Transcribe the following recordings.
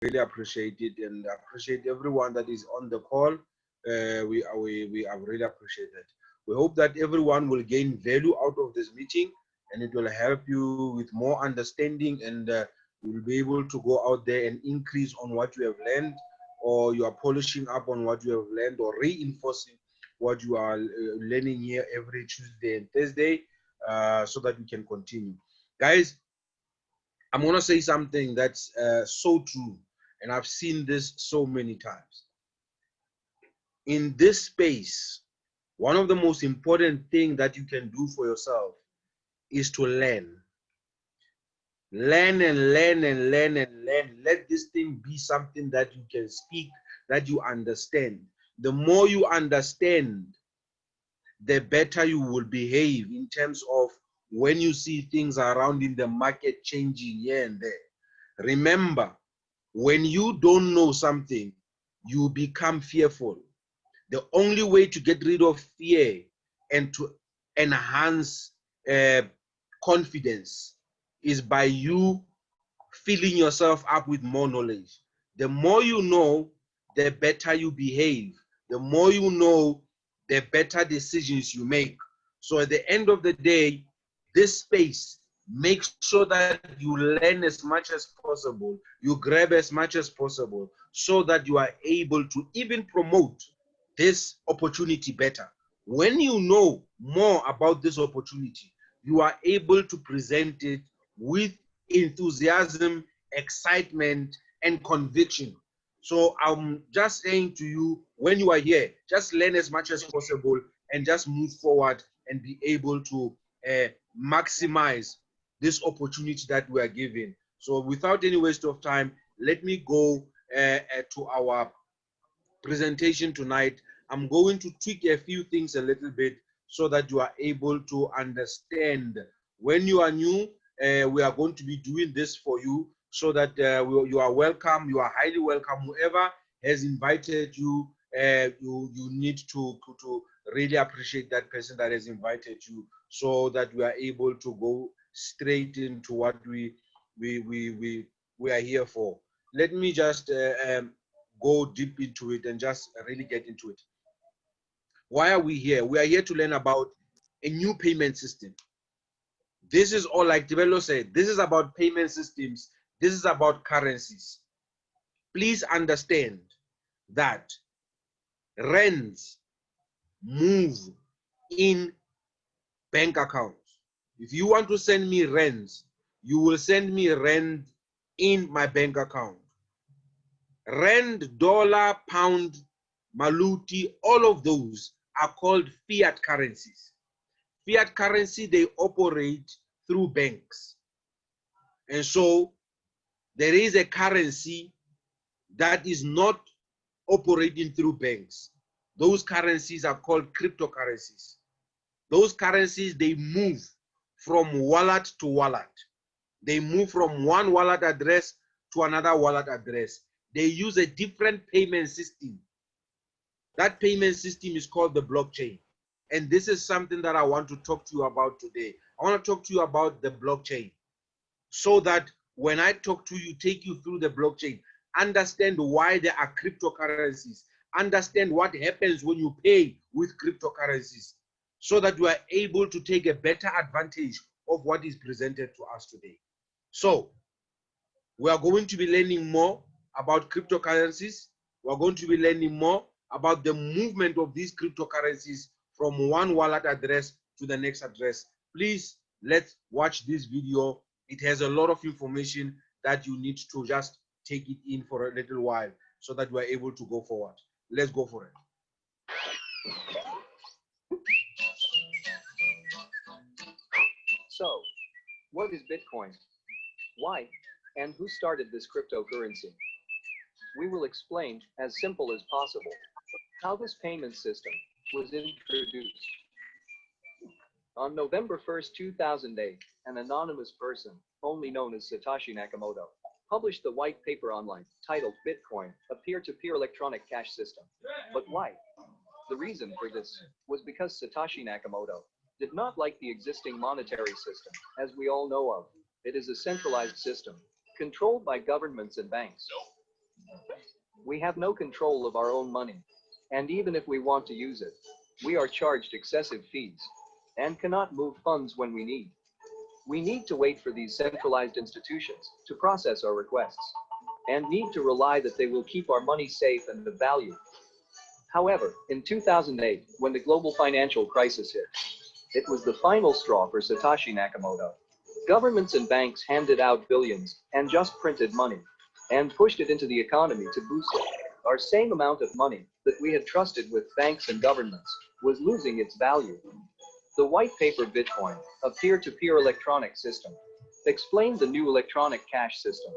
really appreciate it, and appreciate everyone that is on the call. We have really appreciated. We hope that everyone will gain value out of this meeting, and it will help you with more understanding, and you will be able to go out there and increase on what you have learned, or you are polishing up on what you have learned, or reinforcing what you are learning here every Tuesday and Thursday, so that we can continue. Guys, I'm going to say something that's so true, and I've seen this so many times. In this space, one of the most important things that you can do for yourself is to learn. Learn and learn and learn and learn. Let this thing be something that you can speak, that you understand. The more you understand, the better you will behave in terms of when you see things around in the market changing here and there. Remember, when you don't know something, you become fearful. The only way to get rid of fear and to enhance confidence is by you filling yourself up with more knowledge. The more you know, the better you behave. The more you know, the better decisions you make. So at the end of the day, this space, make sure that you learn as much as possible, you grab as much as possible, so that you are able to even promote this opportunity better. When you know more about this opportunity, you are able to present it with enthusiasm, excitement, and conviction. So I'm just saying to you, when you are here, just learn as much as possible and just move forward and be able to maximize this opportunity that we are given. So without any waste of time, let me go to our presentation tonight. I'm going to tweak a few things a little bit so that you are able to understand. When you are new, we are going to be doing this for you, so that you are welcome, you are highly welcome. Whoever has invited you, you need to really appreciate that person that has invited you, so that we are able to go straight into what we are here for. Let me just go deep into it and just really get into it. Why are we here? We are here to learn about a new payment system. This is all, like Tebello said, this is about payment systems. This is about currencies. Please understand that rands move in bank accounts. If you want to send me rands, you will send me rand in my bank account. Rand, dollar, pound, maluti, all of those are called fiat currencies. Fiat currency, they operate through banks. And so there is a currency that is not operating through banks. Those currencies are called cryptocurrencies. Those currencies, they move from wallet to wallet. They move from one wallet address to another wallet address. They use a different payment system. That payment system is called the blockchain. And this is something that I want to talk to you about today. I want to talk to you about the blockchain, so that when I talk to you, take you through the blockchain, understand why there are cryptocurrencies, understand what happens when you pay with cryptocurrencies, so that you are able to take a better advantage of what is presented to us today. So we are going to be learning more about cryptocurrencies. We're going to be learning more about the movement of these cryptocurrencies from one wallet address to the next address. Please, let's watch this video. It has a lot of information that you need to just take it in for a little while, so that we're able to go forward. Let's go for it. So, what is Bitcoin? Why and who started this cryptocurrency? We will explain, as simple as possible, how this payment system was introduced. On November 1st, 2008, an anonymous person, only known as Satoshi Nakamoto, published the white paper online titled Bitcoin, a peer-to-peer electronic cash system. But why? The reason for this was because Satoshi Nakamoto did not like the existing monetary system, as we all know of. It is a centralized system, controlled by governments and banks. We have no control of our own money, and even if we want to use it, we are charged excessive fees and cannot move funds when we need. We need to wait for these centralized institutions to process our requests and need to rely that they will keep our money safe and of value. However, in 2008, when the global financial crisis hit, it was the final straw for Satoshi Nakamoto. Governments and banks handed out billions and just printed money and pushed it into the economy to boost it. Our same amount of money that we had trusted with banks and governments was losing its value. The white paper Bitcoin, a peer-to-peer electronic system, explained the new electronic cash system.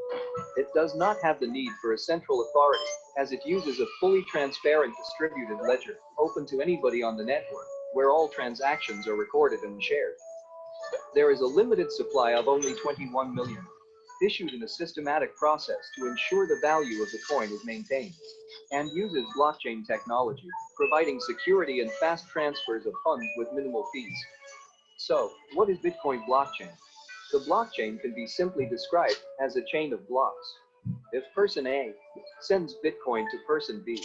It does not have the need for a central authority, as it uses a fully transparent distributed ledger, open to anybody on the network, where all transactions are recorded and shared. There is a limited supply of only 21 million, issued in a systematic process to ensure the value of the coin is maintained, and uses blockchain technology, providing security and fast transfers of funds with minimal fees. So, what is Bitcoin blockchain? The blockchain can be simply described as a chain of blocks. If person A sends Bitcoin to person B,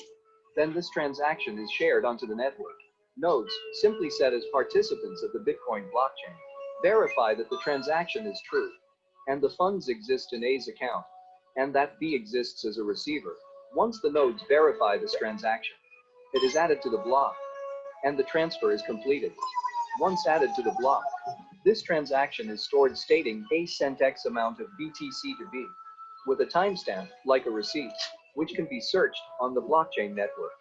then this transaction is shared onto the network. Nodes, simply said as participants of the Bitcoin blockchain, verify that the transaction is true, and the funds exist in A's account, and that B exists as a receiver. Once the nodes verify this transaction, it is added to the block, and the transfer is completed. Once added to the block, this transaction is stored stating A sent X amount of BTC to B, with a timestamp, like a receipt, which can be searched on the blockchain network.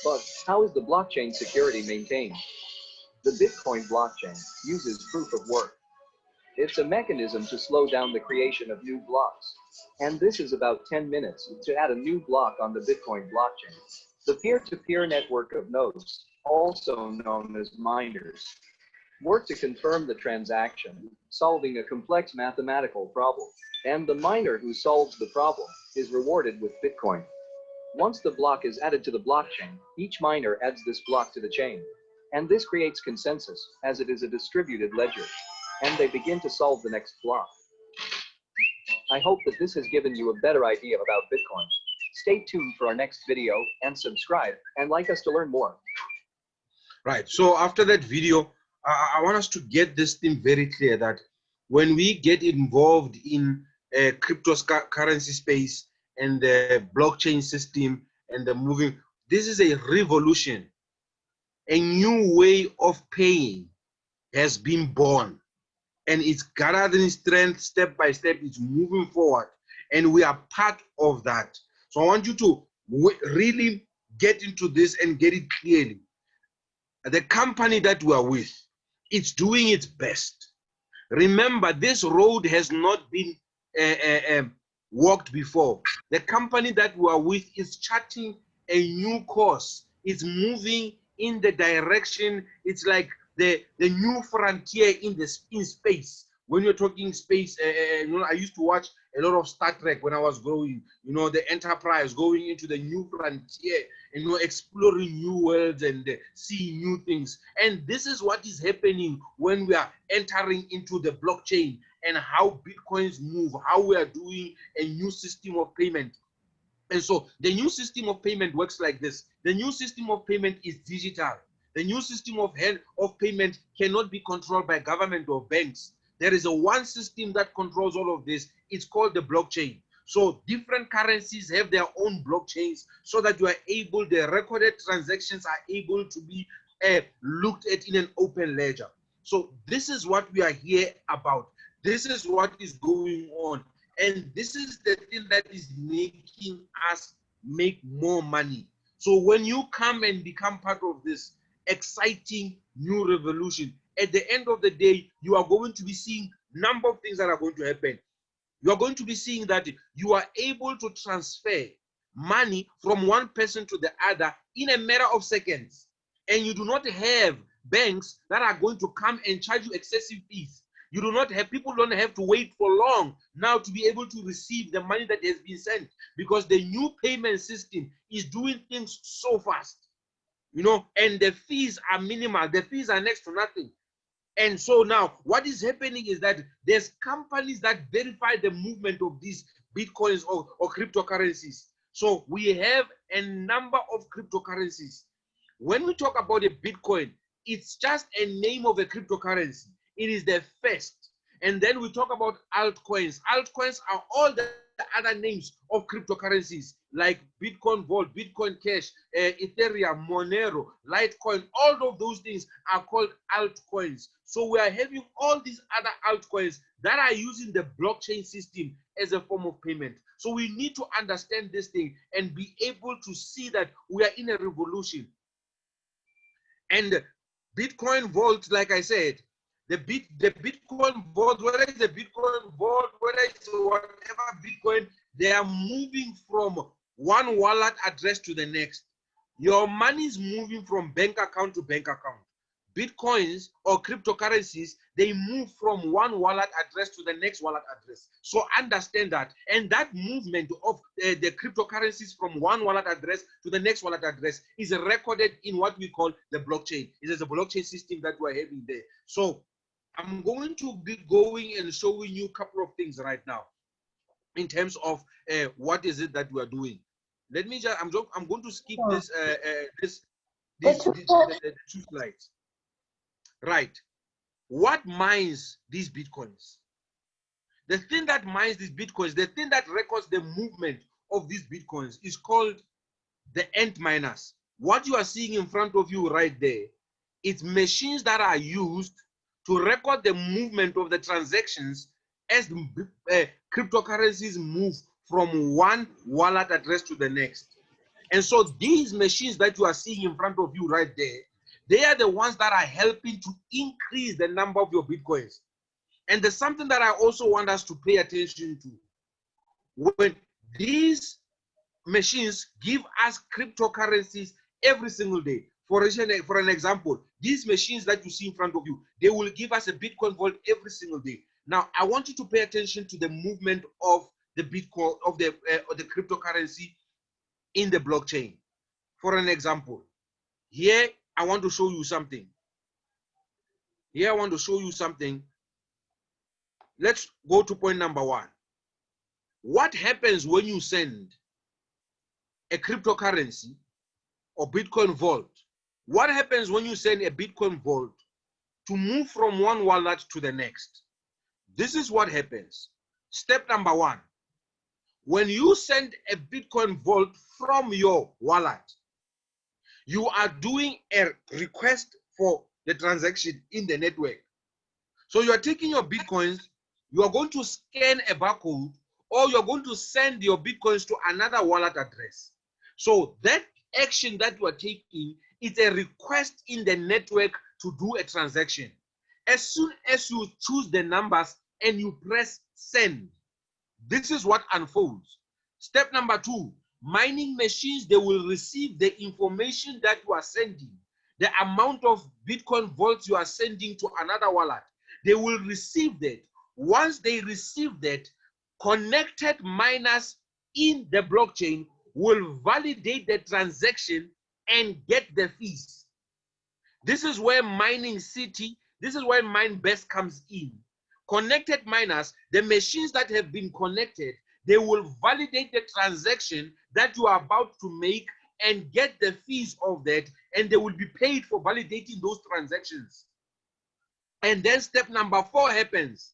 But how is the blockchain security maintained? The Bitcoin blockchain uses proof of work. It's a mechanism to slow down the creation of new blocks, and this is about 10 minutes to add a new block on the Bitcoin blockchain. The peer-to-peer network of nodes, also known as miners, work to confirm the transaction, solving a complex mathematical problem, and the miner who solves the problem is rewarded with Bitcoin. Once the block is added to the blockchain, each miner adds this block to the chain, and this creates consensus, as it is a distributed ledger, and they begin to solve the next block. I hope that this has given you a better idea about Bitcoin. Stay tuned for our next video and subscribe and like us to learn more. Right. So after that video, I want us to get this thing very clear that when we get involved in a cryptocurrency space and the blockchain system and the moving, this is a revolution. A new way of paying has been born, and it's gathering strength step by step. It's moving forward, and we are part of that. So I want you to really get into this and get it clearly. The company that we are with, it's doing its best. Remember, this road has not been walked before. The company that we are with is charting a new course. It's moving in the direction. It's like the new frontier in space. When you're talking space, you know, I used to watch a lot of Star Trek when I was growing. You know, the Enterprise going into the new frontier, and, you know, exploring new worlds and seeing new things. And this is what is happening when we are entering into the blockchain and how Bitcoins move, how we are doing a new system of payment. And so the new system of payment works like this. The new system of payment is digital. The new system of payment cannot be controlled by government or banks. There is a one system that controls all of this. It's called the blockchain. So different currencies have their own blockchains so that you are able, the recorded transactions are able to be looked at in an open ledger. So this is what we are here about. This is what is going on. And this is the thing that is making us make more money. So when you come and become part of this exciting new revolution, at the end of the day, you are going to be seeing a number of things that are going to happen. You are going to be seeing that you are able to transfer money from one person to the other in a matter of seconds. And you do not have banks that are going to come and charge you excessive fees. You do not have, people don't have to wait for long now to be able to receive the money that has been sent, because the new payment system is doing things so fast, you know, and the fees are minimal. The fees are next to nothing. And so now what is happening is that there's companies that verify the movement of these Bitcoins or cryptocurrencies. So we have a number of cryptocurrencies. When we talk about a Bitcoin, it's just a name of a cryptocurrency. It is the first. And then we talk about altcoins. Altcoins are all the other names of cryptocurrencies like Bitcoin Vault, Bitcoin Cash, Ethereum, Monero, Litecoin. All of those things are called altcoins. So we are having all these other altcoins that are using the blockchain system as a form of payment. So we need to understand this thing and be able to see that we are in a revolution. And Bitcoin Vault, like I said, the Bitcoin Vault, whether it's a Bitcoin Vault, whether it's whatever Bitcoin, they are moving from one wallet address to the next. Your money is moving from bank account to bank account. Bitcoins or cryptocurrencies, they move from one wallet address to the next wallet address. So understand that. And that movement of the cryptocurrencies from one wallet address to the next wallet address is recorded in what we call the blockchain. It is a blockchain system that we're having there. So I'm going to be going and showing you a couple of things right now in terms of what is it that we are doing. Let me just, I'm going to skip the two slides. Right. What mines these Bitcoins? The thing that mines these Bitcoins, the thing that records the movement of these Bitcoins is called the end miners. What you are seeing in front of you right there, it's machines that are used to record the movement of the transactions as cryptocurrencies move from one wallet address to the next. And so these machines that you are seeing in front of you right there, they are the ones that are helping to increase the number of your Bitcoins. And there's something that I also want us to pay attention to. When these machines give us cryptocurrencies every single day, for an example, these machines that you see in front of you, they will give us a Bitcoin vault every single day. Now, I want you to pay attention to the movement of the Bitcoin, of the cryptocurrency in the blockchain. For an example, here I want to show you something. Here I want to show you something. Let's go to point number 1. What happens when you send a cryptocurrency or Bitcoin vault? What happens when you send a Bitcoin vault to move from one wallet to the next? This is what happens. Step number 1. When you send a Bitcoin vault from your wallet, you are doing a request for the transaction in the network. So you are taking your Bitcoins, you are going to scan a barcode, or you're going to send your Bitcoins to another wallet address. So that action that you are taking is a request in the network to do a transaction. As soon as you choose the numbers and you press send, this is what unfolds. Step number 2, mining machines, they will receive the information that you are sending, the amount of Bitcoin vaults you are sending to another wallet. They will receive that. Once they receive that, connected miners in the blockchain will validate the transaction and get the fees. This is where mining city, this is where MineBest comes in. Connected miners, the machines that have been connected, they will validate the transaction that you are about to make and get the fees of that, and they will be paid for validating those transactions. And then step number 4 happens.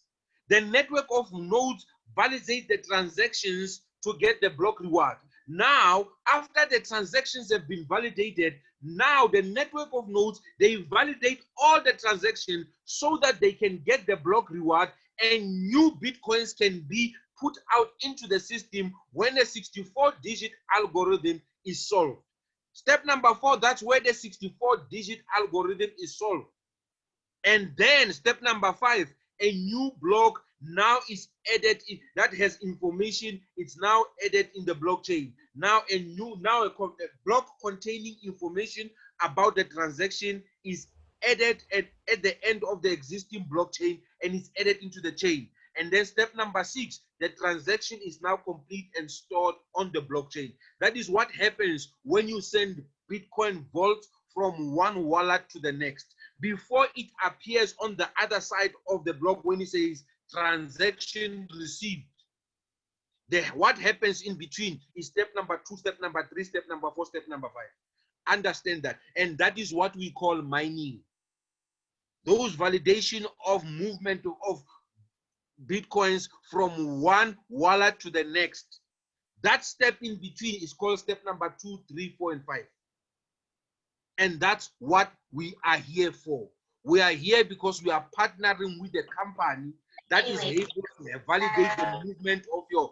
The network of nodes validate the transactions to get the block reward. Now, after the transactions have been validated, now the network of nodes, they validate all the transactions so that they can get the block reward and new Bitcoins can be put out into the system when a 64-digit algorithm is solved. Step number 4, that's where the 64-digit algorithm is solved. And then step number 5, a new block now is added that has information. It's now added in the blockchain. Now a block containing information about the transaction is added at the end of the existing blockchain and is added into the chain. And then step number 6, the transaction is now complete and stored on the blockchain. That is what happens when you send Bitcoin vault from one wallet to the next. Before it appears on the other side of the block when it says transaction received, What happens in between is step number 2, step number 3, step number 4, step number 5. Understand that. And that is what we call mining. Those validation of movement of Bitcoins from one wallet to the next. That step in between is called step number 2, 3, 4, and 5. And that's what we are here for. We are here because we are partnering with a company that is able to validate the movement of your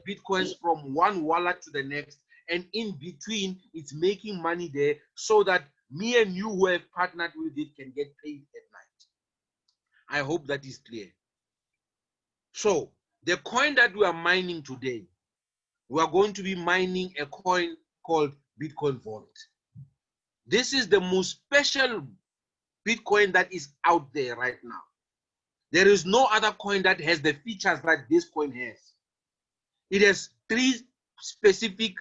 Bitcoins from one wallet to the next. And in between, it's making money there so that me and you who have partnered with it can get paid at night. I hope that is clear. So the coin that we are mining today, we are going to be mining a coin called Bitcoin Vault. This is the most special Bitcoin that is out there right now. There is no other coin that has the features that this coin has. It has 3 specific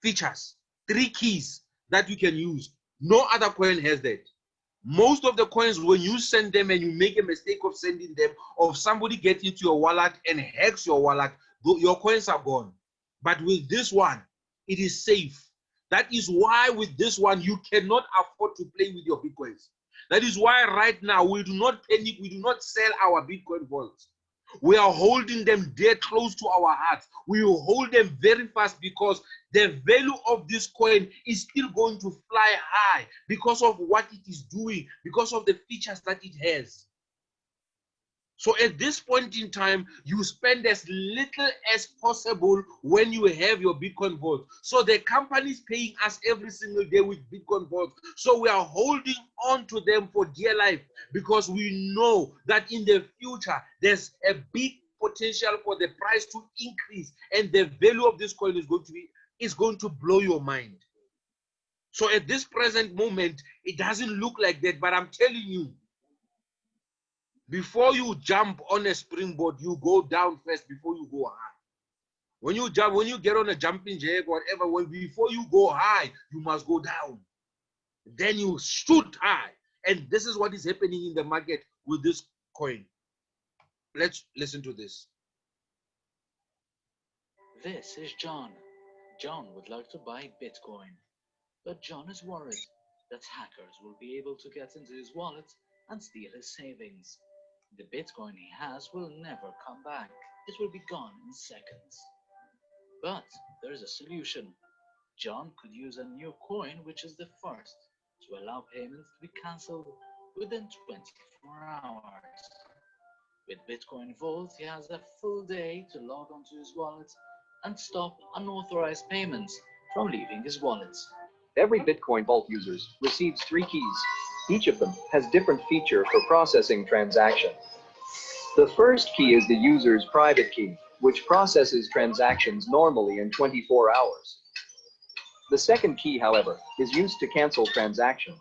features, 3 keys that you can use. No other coin has that. Most of the coins, when you send them and you make a mistake of sending them, or somebody gets into your wallet and hacks your wallet, your coins are gone. But with this one, it is safe. That is why with this one, you cannot afford to play with your Bitcoins. That is why right now, we do not panic. We do not sell our Bitcoin vaults. We are holding them dear close to our hearts. We will hold them very fast because the value of this coin is still going to fly high because of what it is doing, because of the features that it has. So at this point in time, you spend as little as possible when you have your Bitcoin vault. So the company is paying us every single day with Bitcoin vault. So we are holding on to them for dear life because we know that in the future, there's a big potential for the price to increase and the value of this coin is going to blow your mind. So at this present moment, it doesn't look like that, but I'm telling you, before you jump on a springboard, you go down first before you go high. When you jump, when you get on a jumping jack, whatever, before you go high, you must go down. Then you shoot high. And this is what is happening in the market with this coin. Let's listen to this. This is John. John would like to buy Bitcoin, but John is worried that hackers will be able to get into his wallet and steal his savings. The Bitcoin he has will never come back. It will be gone in seconds. But there is a solution. John could use a new coin which is the first to allow payments to be cancelled within 24 hours. With Bitcoin Vault, he has a full day to log onto his wallet and stop unauthorized payments from leaving his wallet. Every Bitcoin Vault user receives 3 keys. Each of them has different feature for processing transaction. The first key is the user's private key, which processes transactions normally in 24 hours. The second key, however, is used to cancel transaction.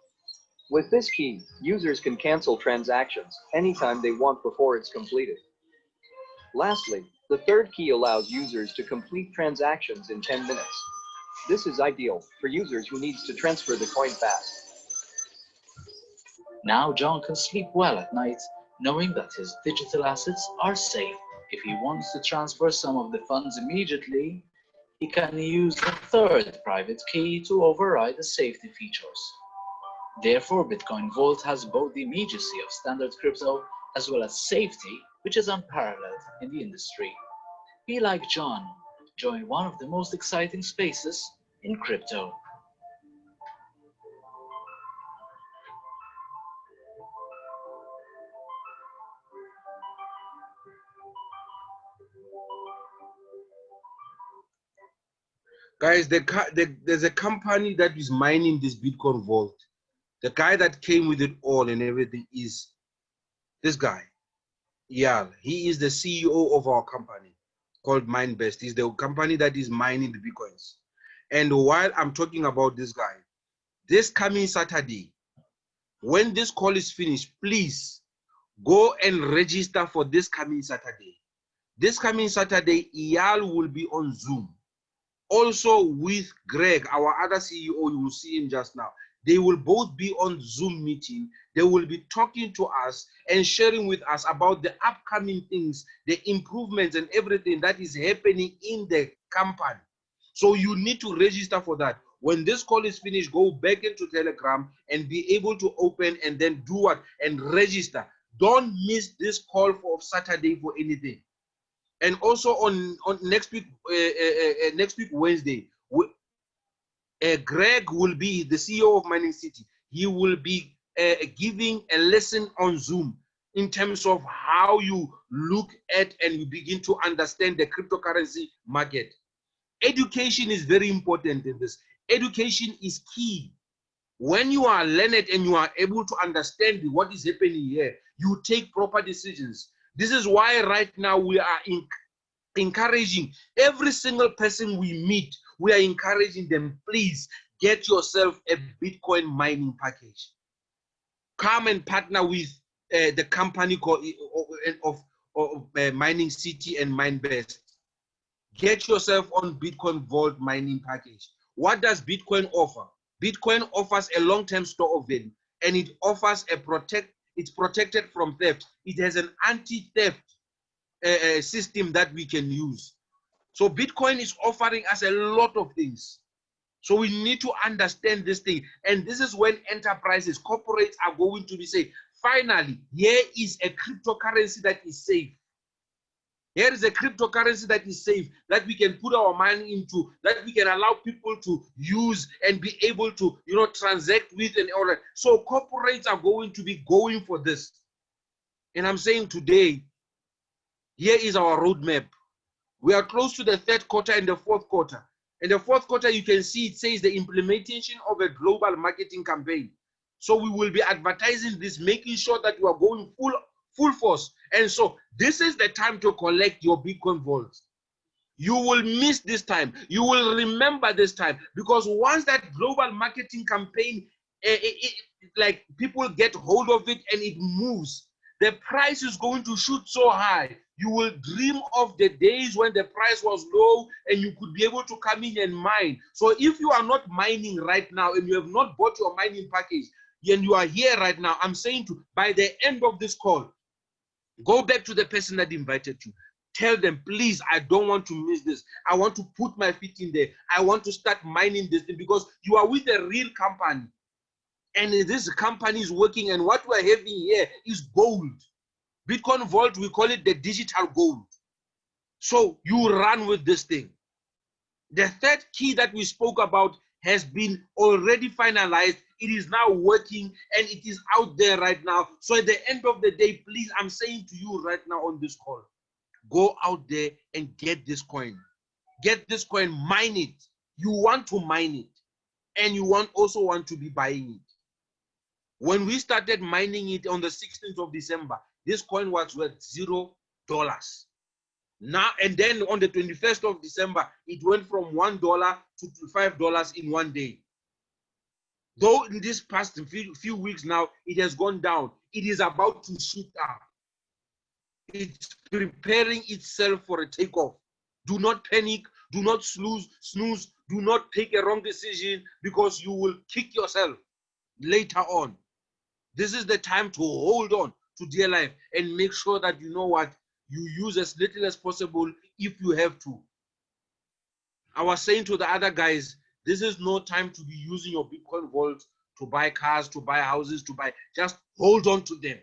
With this key, users can cancel transactions anytime they want before it's completed. Lastly, the third key allows users to complete transactions in 10 minutes. This is ideal for users who needs to transfer the coin fast. Now John can sleep well at night, knowing that his digital assets are safe. If he wants to transfer some of the funds immediately, he can use a third private key to override the safety features. Therefore, Bitcoin Vault has both the immediacy of standard crypto as well as safety, which is unparalleled in the industry. Be like John. Join one of the most exciting spaces in crypto. Guys, there's a company that is mining this Bitcoin Vault. The guy that came with it all and everything is this guy, Eyal. He is the CEO of our company called MineBest. He's the company that is mining the Bitcoins. And while I'm talking about this guy, this coming Saturday, when this call is finished, please go and register for this coming Saturday. This coming Saturday, Eyal will be on Zoom. Also with Greg, our other CEO, you will see him just now. They will both be on Zoom meeting. They will be talking to us and sharing with us about the upcoming things, the improvements and everything that is happening in the company. So you need to register for that. When this call is finished, go back into Telegram and be able to open and then do what? And register. Don't miss this call for Saturday for anything. And also on next week Wednesday, Greg will be the CEO of Mining City. He will be giving a lesson on Zoom in terms of how you look at and you begin to understand the cryptocurrency market. Education is very important in this. Education is key. When you are learned and you are able to understand what is happening here, you take proper decisions. This is why right now we are encouraging every single person we meet. We are encouraging them, please get yourself a Bitcoin mining package. Come and partner with the company of Mining City and MineBest. Get yourself on Bitcoin Vault mining package. What does Bitcoin offer? Bitcoin offers a long-term store of value, and it offers it's protected from theft. It has an anti-theft system that we can use. So Bitcoin is offering us a lot of things. So we need to understand this thing. And this is when enterprises, corporates are going to be saying, finally, here is a cryptocurrency that is safe. Here is a cryptocurrency that is safe, that we can put our money into, that we can allow people to use and be able to, transact with and all that. So corporates are going to be going for this. And I'm saying today, here is our roadmap. We are close to the third quarter and the fourth quarter. In the fourth quarter, you can see it says the implementation of a global marketing campaign. So we will be advertising this, making sure that you are going full force. And so this is the time to collect your Bitcoin vaults. You will miss this time. You will remember this time, because once that global marketing campaign, like people get hold of it and it moves, the price is going to shoot so high. You will dream of the days when the price was low and you could be able to come in and mine. So if you are not mining right now and you have not bought your mining package and you are here right now, I'm saying by the end of this call, go back to the person that invited you. Tell them, please, I don't want to miss this. I want to put my feet in there. I want to start mining this thing, because you are with a real company. And this company is working, and what we're having here is gold. Bitcoin Vault, we call it the digital gold. So you run with this thing. The third key that we spoke about has been already finalized. It is now working and it is out there right now. So at the end of the day, please, I'm saying to you right now on this call, go out there and get this coin. Get this coin, mine it. You want to mine it, and you also want to be buying it. When we started mining it on the 16th of December, this coin was worth $0. Now, and then on the 21st of December, it went from $1 to $5 in one day. Though in this past few weeks now, it has gone down. It is about to shoot up. It's preparing itself for a takeoff. Do not panic. Do not snooze. Do not take a wrong decision, because you will kick yourself later on. This is the time to hold on to dear life and make sure that you know what, you use as little as possible if you have to. I was saying to the other guys, this is no time to be using your Bitcoin vault to buy cars, to buy houses, just hold on to them,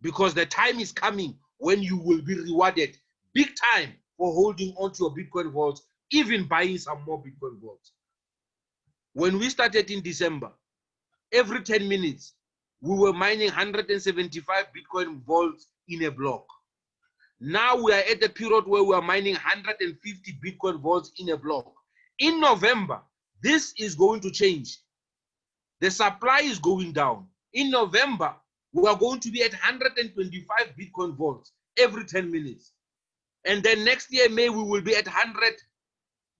because the time is coming when you will be rewarded big time for holding on to your Bitcoin vault, even buying some more Bitcoin vaults. When we started in December, every 10 minutes, we were mining 175 Bitcoin vaults in a block. Now we are at the period where we are mining 150 Bitcoin vaults in a block. In November, this is going to change. The supply is going down. In November, we are going to be at 125 Bitcoin vaults every 10 minutes. And then next year, May, we will be at 100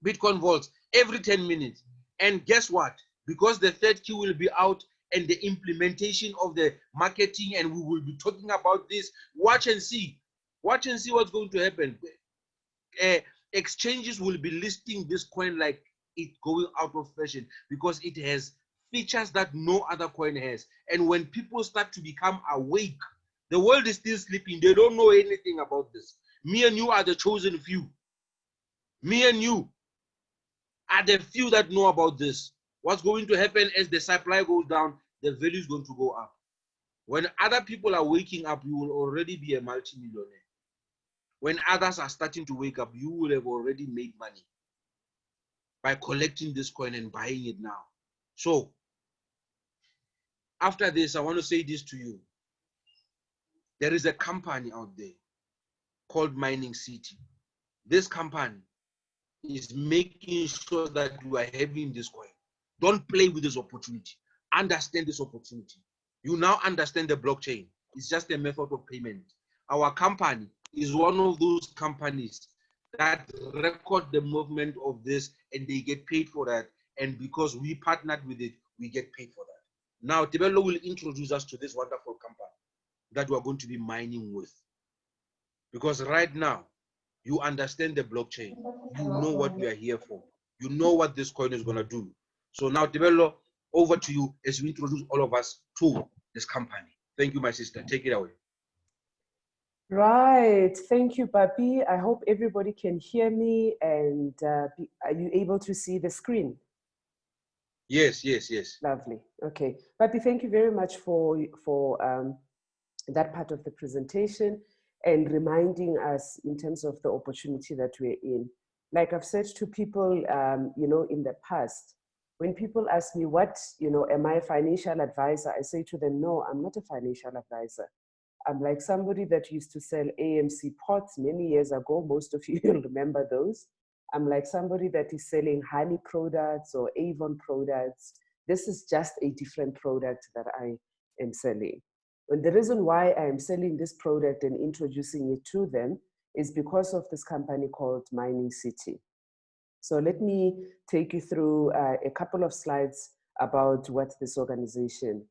Bitcoin vaults every 10 minutes. And guess what? Because the third key will be out and the implementation of the marketing, and we will be talking about this. Watch and see. Watch and see what's going to happen. Exchanges will be listing this coin like it's going out of fashion, because it has features that no other coin has. And when people start to become awake, the world is still sleeping. They don't know anything about this. Me and you are the chosen few. Me and you are the few that know about this. What's going to happen as the supply goes down, the value is going to go up. When other people are waking up, you will already be a multimillionaire. When others are starting to wake up, you will have already made money by collecting this coin and buying it now. So, after this, I want to say this to you. There is a company out there called Mining City. This company is making sure that you are having this coin. Don't play with this opportunity. Understand this opportunity. You now understand the blockchain. It's just a method of payment. Our company is one of those companies that record the movement of this and they get paid for that. And because we partnered with it, we get paid for that. Now, Tebello will introduce us to this wonderful company that we are going to be mining with. Because right now, you understand the blockchain. You know what we are here for. You know what this coin is going to do. So now, Tebello, over to you as we introduce all of us to this company. Thank you, my sister. Take it away. Right. Thank you, Papi. I hope everybody can hear me. And are you able to see the screen? Yes, yes, yes. Lovely. Okay. Papi, thank you very much for that part of the presentation and reminding us in terms of the opportunity that we're in. Like I've said to people, in the past, when people ask me am I a financial advisor? I say to them, no, I'm not a financial advisor. I'm like somebody that used to sell AMC pots many years ago. Most of you will remember those. I'm like somebody that is selling honey products or Avon products. This is just a different product that I am selling. And the reason why I am selling this product and introducing it to them is because of this company called Mining City. So let me take you through a couple of slides about the organization.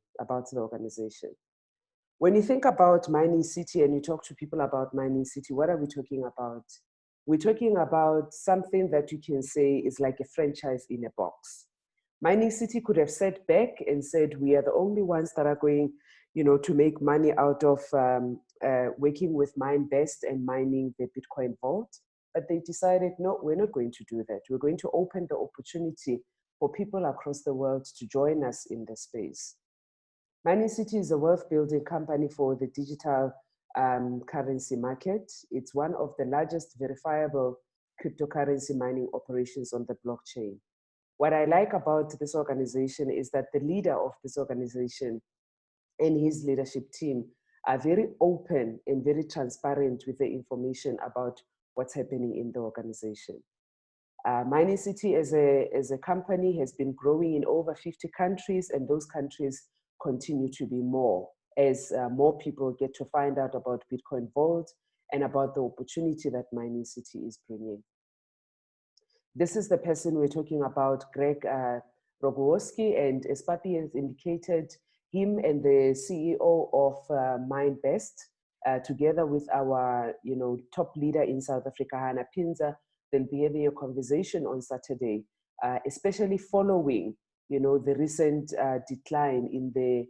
When you think about Mining City and you talk to people about Mining City, what are we talking about? We're talking about something that you can say is like a franchise in a box. Mining City could have sat back and said, we are the only ones that are going, to make money out of working with MineBest and mining the Bitcoin vault. But they decided, no, we're not going to do that. We're going to open the opportunity for people across the world to join us in the space. Mining City is a wealth building company for the digital currency market. It's one of the largest verifiable cryptocurrency mining operations on the blockchain. What I like about this organization is that the leader of this organization and his leadership team are very open and very transparent with the information about what's happening in the organization. Mining City as a company has been growing in over 50 countries, and those countries continue to be more as more people get to find out about Bitcoin Vault and about the opportunity that Mining City is bringing. This is the person we're talking about, Greg Rogowoski, and as Papi has indicated, him and the CEO of MineBest, together with our top leader in South Africa, Hannah Pinza, they'll be having a conversation on Saturday, especially following the recent decline in the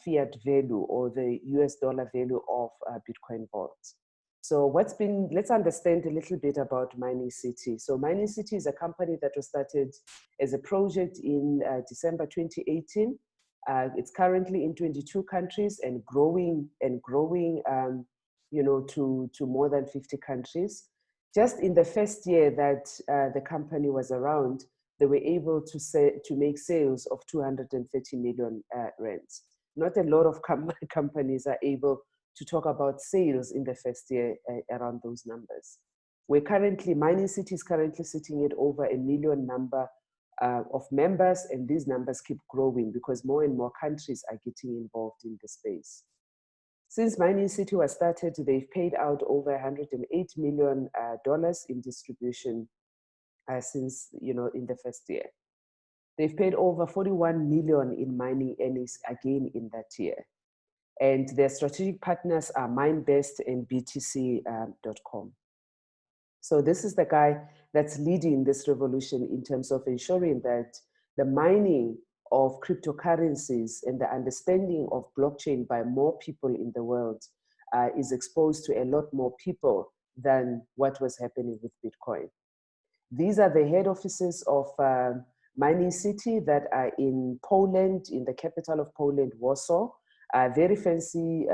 fiat value or the US dollar value of Bitcoin Vault. So let's understand a little bit about Mining City. So Mining City is a company that was started as a project in December 2018. It's currently in 22 countries and growing, to more than 50 countries. Just in the first year that the company was around, they were able to make sales of 230 million rands. Not a lot of companies are able to talk about sales in the first year around those numbers. Mining City is currently sitting at over 1 million number of members, and these numbers keep growing because more and more countries are getting involved in the space. Since Mining City was started, they've paid out over $108 million in distribution since, in the first year. They've paid over 41 million in mining earnings again in that year. And their strategic partners are MineBest and BTC.com. So this is the guy that's leading this revolution in terms of ensuring that the mining of cryptocurrencies and the understanding of blockchain by more people in the world is exposed to a lot more people than what was happening with Bitcoin. These are the head offices of Mining City that are in Poland, in the capital of Poland, Warsaw. Very fancy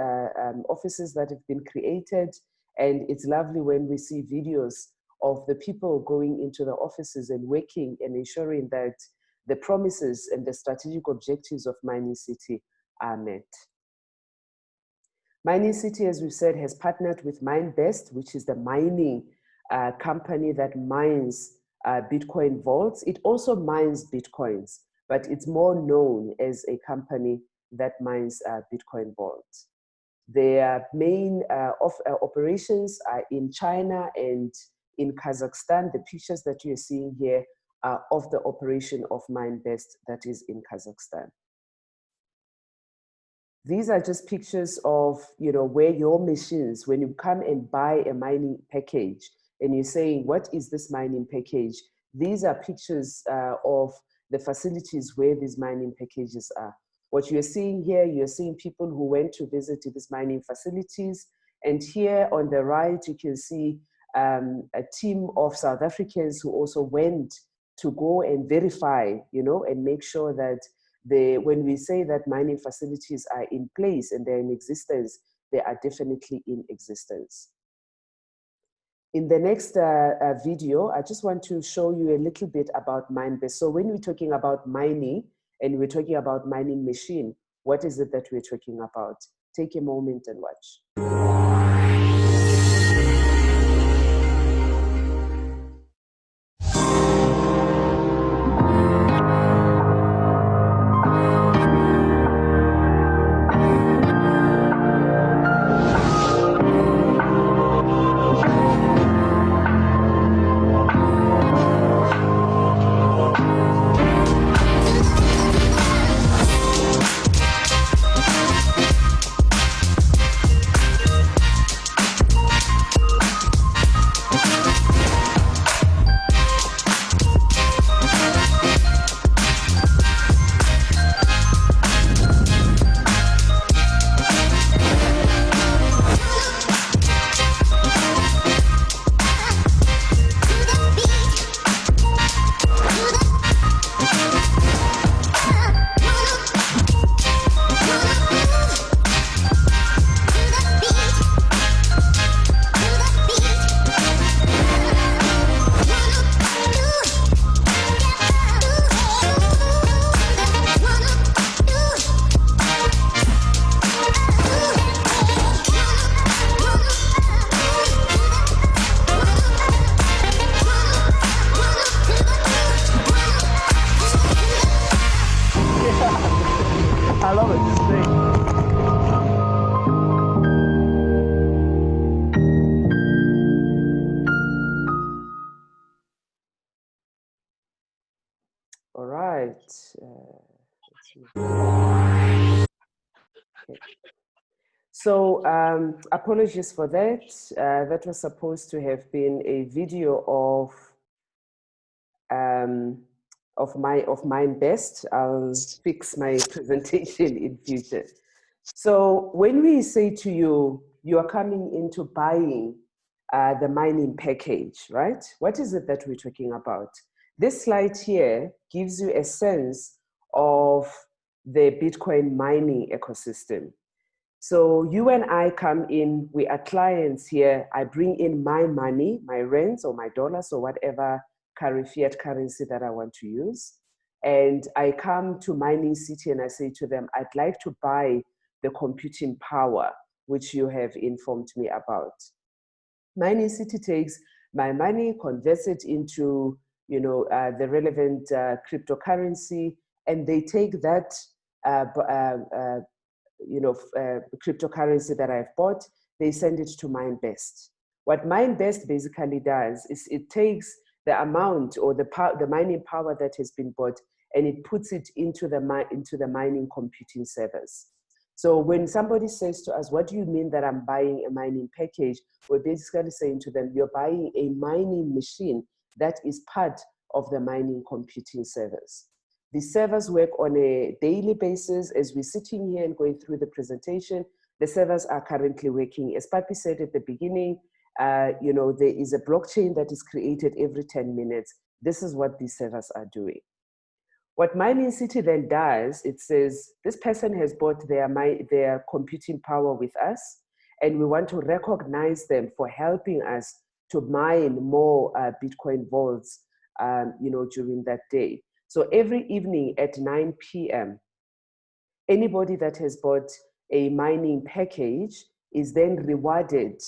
offices that have been created. And it's lovely when we see videos of the people going into the offices and working and ensuring that the promises and the strategic objectives of Mining City are met. Mining City, as we said, has partnered with MineBest, which is the mining company that mines Bitcoin vaults. It also mines Bitcoins, but it's more known as a company that mines Bitcoin vaults. Their main operations are in China and in Kazakhstan. The pictures that you're seeing here are of the operation of MineBest that is in Kazakhstan. These are just pictures of, you know, where your machines, when you come and buy a mining package and you're saying, what is this mining package? These are pictures of the facilities where these mining packages are. What you're seeing here, you're seeing people who went to visit these mining facilities. And here on the right, you can see a team of South Africans who also went to go and verify, you know, and make sure that when we say that mining facilities are in place and they're in existence, they are definitely in existence. In the next video, I just want to show you a little bit about MineBest. So when we're talking about mining and we're talking about mining machine, what is it that we're talking about? Take a moment and watch. I love it. It's great. All right. Let's see. Okay. So apologies for that. That was supposed to have been a video of MineBest. I'll fix my presentation in future. So when we say to you, you are coming into buying the mining package, right? What is it that we're talking about? This slide here gives you a sense of the Bitcoin mining ecosystem. So you and I come in, we are clients here. I bring in my money, my rands or my dollars or whatever fiat currency that I want to use. And I come to Mining City and I say to them, I'd like to buy the computing power, which you have informed me about. Mining City takes my money, converts it into, you know, the relevant cryptocurrency, and they take that, cryptocurrency that I've bought, they send it to MineBest. What MineBest basically does is it takes the amount or the mining power that has been bought and it puts it into the mining computing servers. So when somebody says to us, what do you mean that I'm buying a mining package? We're basically saying to them, you're buying a mining machine that is part of the mining computing servers. The servers work on a daily basis. As we're sitting here and going through the presentation, the servers are currently working. As Papi said at the beginning, you know, there is a blockchain that is created every 10 minutes. This is what these servers are doing. What Mining City then does, it says, this person has bought their computing power with us, and we want to recognize them for helping us to mine more Bitcoin vaults, you know, during that day. So every evening at 9 p.m., anybody that has bought a mining package is then rewarded,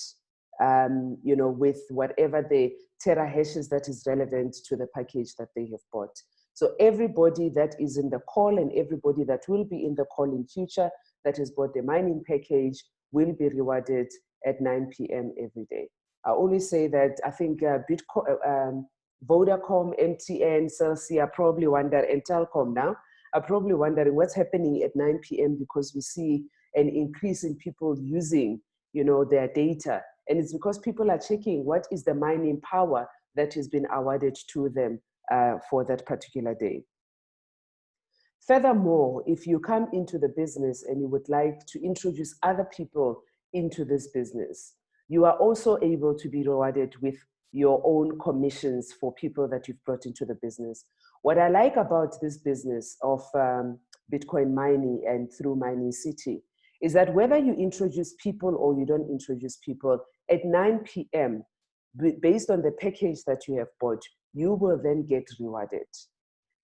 you know, with whatever the terahashes that is relevant to the package that they have bought. So everybody that is in the call and everybody that will be in the call in future that has bought the mining package will be rewarded at 9 p.m. every day. I always say that I think Bitcoin, Vodacom, MTN, Celsius are probably wondering, and Telcom now, are probably wondering what's happening at 9 p.m. because we see an increase in people using, you know, their data. And it's because people are checking what is the mining power that has been awarded to them for that particular day. Furthermore, if you come into the business and you would like to introduce other people into this business, you are also able to be rewarded with your own commissions for people that you've brought into the business. What I like about this business of Bitcoin mining and through Mining City is that whether you introduce people or you don't introduce people, at 9 p.m., based on the package that you have bought, you will then get rewarded.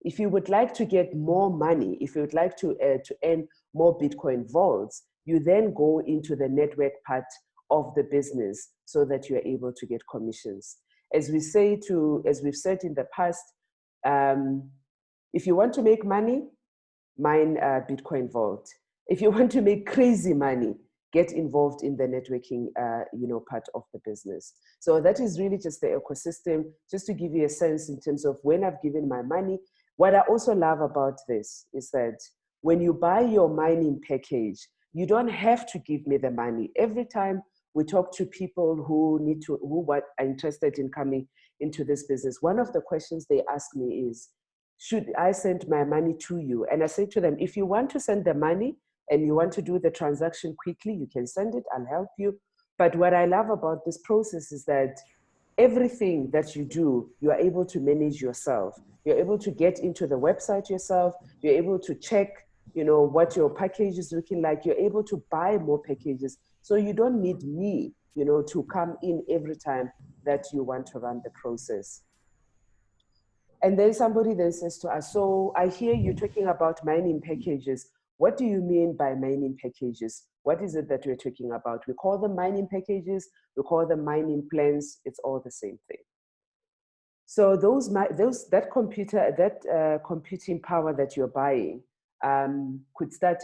If you would like to get more money, if you would like to earn more Bitcoin vaults, you then go into the network part of the business so that you are able to get commissions. As we've said in the past, if you want to make money, mine Bitcoin Vault. If you want to make crazy money, get involved in the networking, you know, part of the business. So that is really just the ecosystem, just to give you a sense in terms of when I've given my money. What I also love about this is that when you buy your mining package, you don't have to give me the money. Every time we talk to people who are interested in coming into this business, one of the questions they ask me is, should I send my money to you? And I say to them, if you want to send the money and you want to do the transaction quickly, you can send it, I'll help you. But what I love about this process is that everything that you do, you are able to manage yourself. You're able to get into the website yourself. You're able to check, you know, what your package is looking like. You're able to buy more packages. So you don't need me, you know, to come in every time that you want to run the process. And then somebody then says to us, so I hear you talking about mining packages. What do you mean by mining packages? What is it that we're talking about? We call them mining packages. We call them mining plans. It's all the same thing. So that computing power that you're buying could start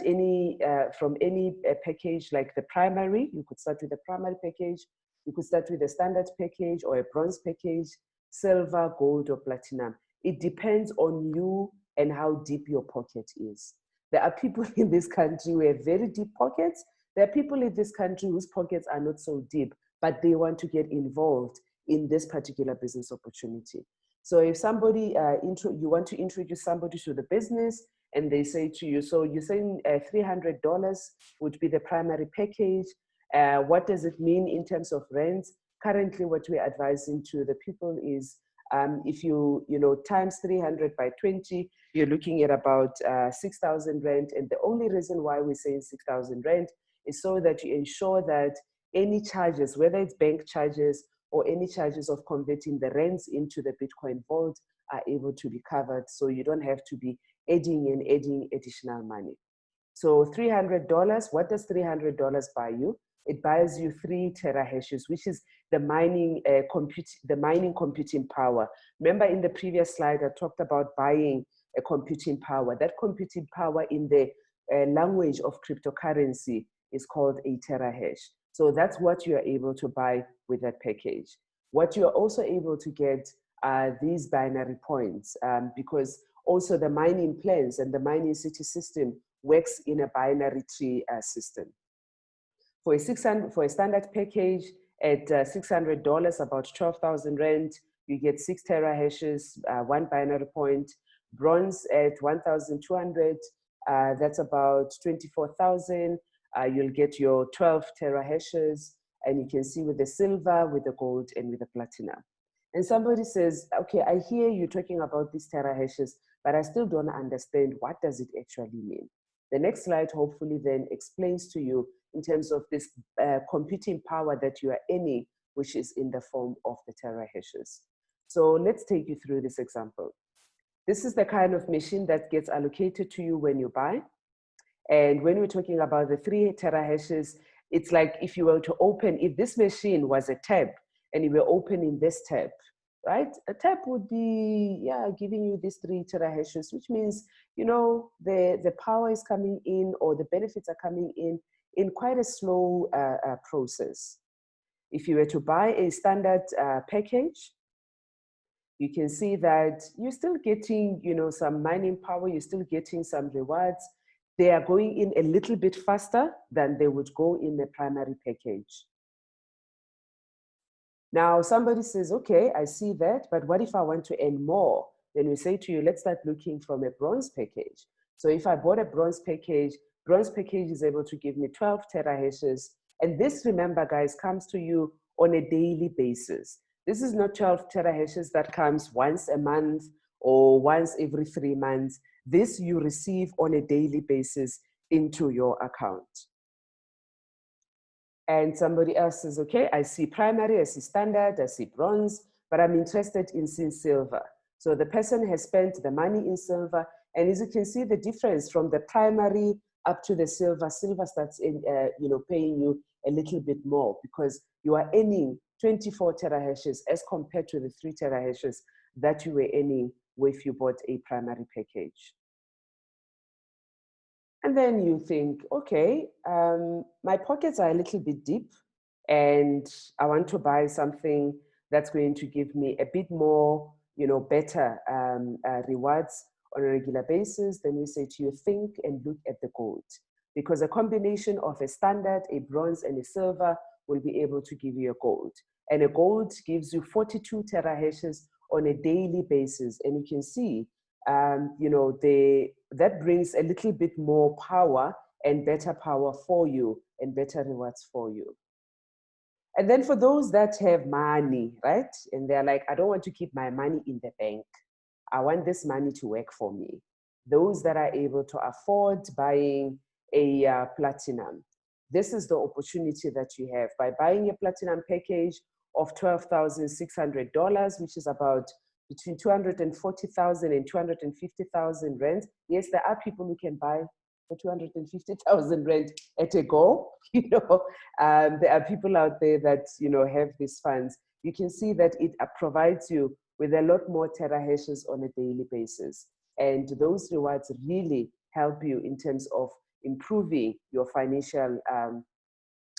from any package, like the primary. You could start with the primary package. You could start with a standard package or a bronze package, silver, gold, or platinum. It depends on you and how deep your pocket is. There are people in this country who have very deep pockets. There are people in this country whose pockets are not so deep, but they want to get involved in this particular business opportunity. So if somebody, you want to introduce somebody to the business and they say to you, so you're saying $300 would be the primary package. What does it mean in terms of rents? Currently, what we're advising to the people is if you times 300 by 20, you're looking at about 6,000 rent. And the only reason why we're saying 6,000 rent is so that you ensure that any charges, whether it's bank charges or any charges of converting the rents into the Bitcoin vault, are able to be covered. So you don't have to be adding additional money. So $300, what does $300 buy you? It buys you 3 terahashes, which is the mining computing power. Remember in the previous slide, I talked about buying a computing power. That computing power in the language of cryptocurrency is called a terahash. So that's what you are able to buy with that package. What you are also able to get are these binary points, because also the mining plans and the Mining City system works in a binary tree system. For a standard package at $600, about 12,000 rand, you get 6 terahashes, 1 binary point. Bronze at 1,200, that's about 24,000. You'll get your 12 terahashes, and you can see with the silver, with the gold, and with the platinum. And somebody says, okay, I hear you talking about these terahashes, but I still don't understand what does it actually mean. The next slide hopefully then explains to you in terms of this computing power that you are earning, which is in the form of the terahashes. So let's take you through this example. This is the kind of machine that gets allocated to you when you buy. And when we're talking about the 3 terahashes, it's like if you were to open, if this machine was a tab and you were opening this tab, right? A tab would be, yeah, giving you these 3 terahashes, which means, you know, the power is coming in, or the benefits are coming in quite a slow process. If you were to buy a standard package, you can see that you're still getting, you know, some mining power, you're still getting some rewards. They are going in a little bit faster than they would go in the primary package. Now, somebody says, okay, I see that, but what if I want to earn more? Then we say to you, let's start looking from a bronze package. So if I bought a bronze package is able to give me 12 terahashes. And this, remember guys, comes to you on a daily basis. This is not 12 terahashes that comes once a month or once every 3 months. This you receive on a daily basis into your account. And somebody else says, okay, I see primary, I see standard, I see bronze, but I'm interested in seeing silver. So the person has spent the money in silver, and as you can see the difference from the primary up to the silver, silver starts in, you know, paying you a little bit more because you are earning 24 terahashes as compared to the 3 terahashes that you were earning if you bought a primary package. And then you think, okay, my pockets are a little bit deep and I want to buy something that's going to give me a bit more, you know, better rewards on a regular basis. Then we say to you, think and look at the gold, because a combination of a standard, a bronze, and a silver will be able to give you a gold. And a gold gives you 42 terahashes on a daily basis. And you can see, you know, that brings a little bit more power and better power for you and better rewards for you. And then for those that have money, right? And they're like, I don't want to keep my money in the bank. I want this money to work for me. Those that are able to afford buying a platinum. This is the opportunity that you have by buying a platinum package of $12,600, which is about between 240,000 and 250,000 rand. Yes, there are people who can buy for 250,000 rand at a go. You know, there are people out there that, you know, have these funds. You can see that it provides you with a lot more terahashes on a daily basis. And those rewards really help you in terms of improving your financial,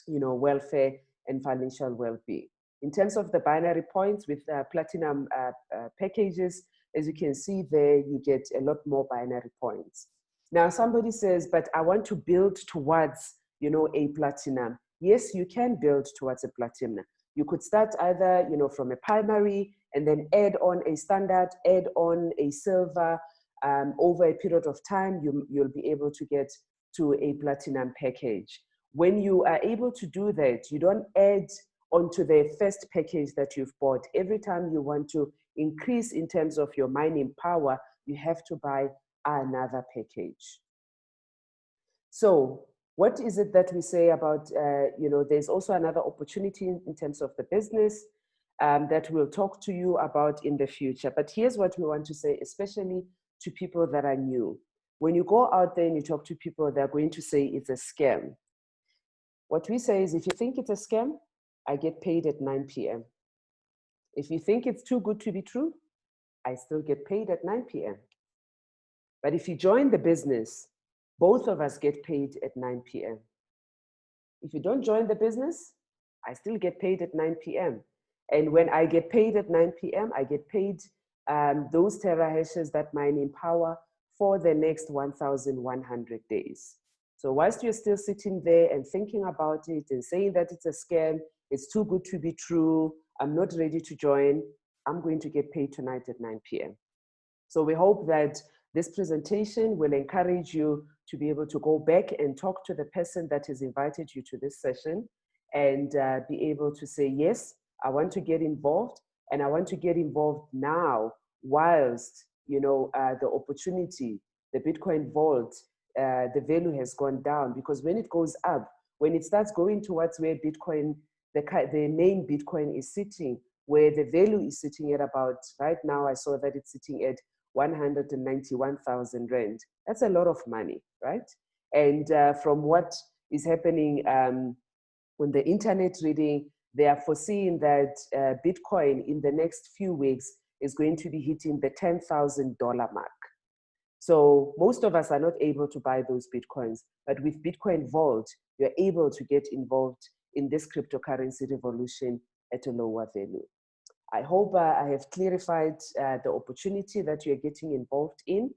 you know, welfare and financial well-being. In terms of the binary points with platinum packages, as you can see there, you get a lot more binary points. Now, somebody says, but I want to build towards, you know, a platinum. Yes, you can build towards a platinum. You could start either, you know, from a primary and then add on a standard, add on a silver. Over a period of time, you'll be able to get to a platinum package. When you are able to do that, you don't add onto the first package that you've bought. Every time you want to increase in terms of your mining power, you have to buy another package. So what is it that we say about, you know, there's also another opportunity in terms of the business that we'll talk to you about in the future. But here's what we want to say, especially to people that are new. When you go out there and you talk to people, they're going to say it's a scam. What we say is, if you think it's a scam, I get paid at 9 p.m. If you think it's too good to be true, I still get paid at 9 p.m. But if you join the business, both of us get paid at 9 p.m. If you don't join the business, I still get paid at 9 p.m. And when I get paid at 9 p.m., I get paid those terahashes that mine in power for the next 1,100 days. So whilst you're still sitting there and thinking about it and saying that it's a scam, it's too good to be true, I'm not ready to join, I'm going to get paid tonight at 9 p.m. So we hope that this presentation will encourage you to be able to go back and talk to the person that has invited you to this session and be able to say, yes, I want to get involved, and I want to get involved now whilst, you know, the opportunity, the Bitcoin vault, the value has gone down. Because when it goes up, when it starts going towards where Bitcoin, the main Bitcoin is sitting, where the value is sitting at about, right now I saw that it's sitting at 191,000 Rand. That's a lot of money, right? And from what is happening on the internet reading, they are foreseeing that Bitcoin in the next few weeks is going to be hitting the $10,000 mark. So most of us are not able to buy those Bitcoins, but with Bitcoin Vault, you're able to get involved in this cryptocurrency revolution at a lower value. I hope I have clarified the opportunity that you're getting involved in,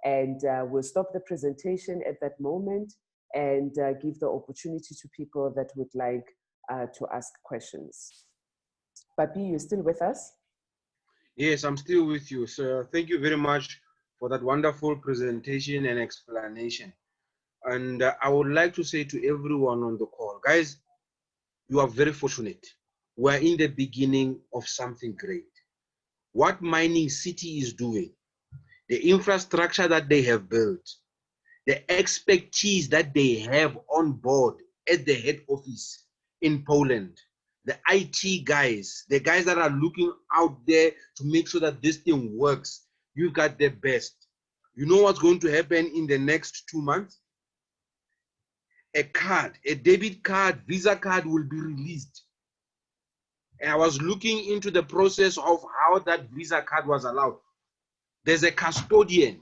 and we'll stop the presentation at that moment and give the opportunity to people that would like to ask questions. Papi, you still with us? Yes, I'm still with you. So thank you very much for that wonderful presentation and explanation. And I would like to say to everyone on the call, guys, you are very fortunate. We're in the beginning of something great. What Mining City is doing, the infrastructure that they have built, the expertise that they have on board at the head office in Poland, the IT guys, the guys that are looking out there to make sure that this thing works, you got the best. You know what's going to happen in the next 2 months? A card, a debit card, Visa card will be released. And I was looking into the process of how that Visa card was allowed. There's a custodian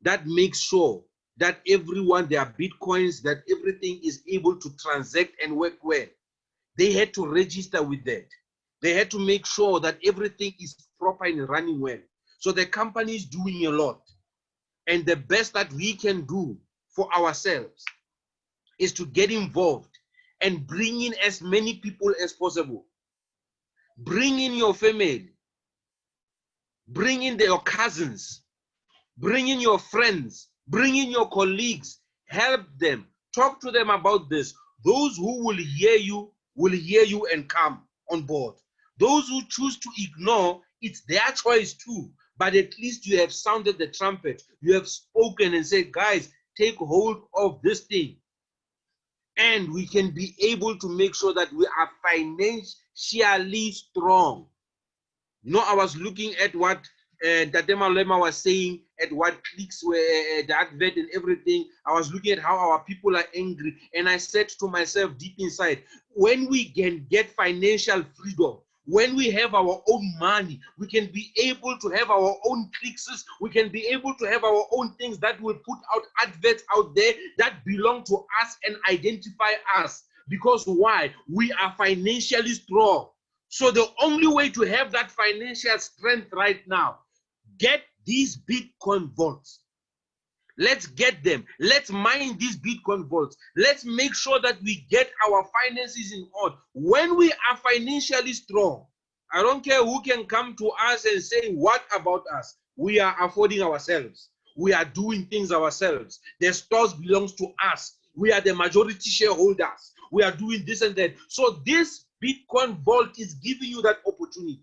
that makes sure that everyone, their Bitcoins, that everything is able to transact and work well. They had to register with that. They had to make sure that everything is proper and running well. So the company is doing a lot. And the best that we can do for ourselves is to get involved and bring in as many people as possible. Bring in your family. Bring in your cousins. Bring in your friends. Bring in your colleagues. Help them. Talk to them about this. Those who will hear you and come on board. Those who choose to ignore, it's their choice too. But at least you have sounded the trumpet. You have spoken and said, guys, take hold of this thing. And we can be able to make sure that we are financially strong. You know, I was looking at what Tebello Mokhema was saying, at what clicks were the advert and everything. I was looking at how our people are angry. And I said to myself deep inside, when we can get financial freedom, when we have our own money, we can be able to have our own clicks. We can be able to have our own things that will put out adverts out there that belong to us and identify us. Because why? We are financially strong. So the only way to have that financial strength right now, get these Bitcoin vaults. Let's get them. Let's mine these Bitcoin vaults. Let's make sure that we get our finances in order. When we are financially strong, I don't care who can come to us and say, what about us? We are affording ourselves. We are doing things ourselves. The stores belongs to us. We are the majority shareholders. We are doing this and that. So this Bitcoin vault is giving you that opportunity.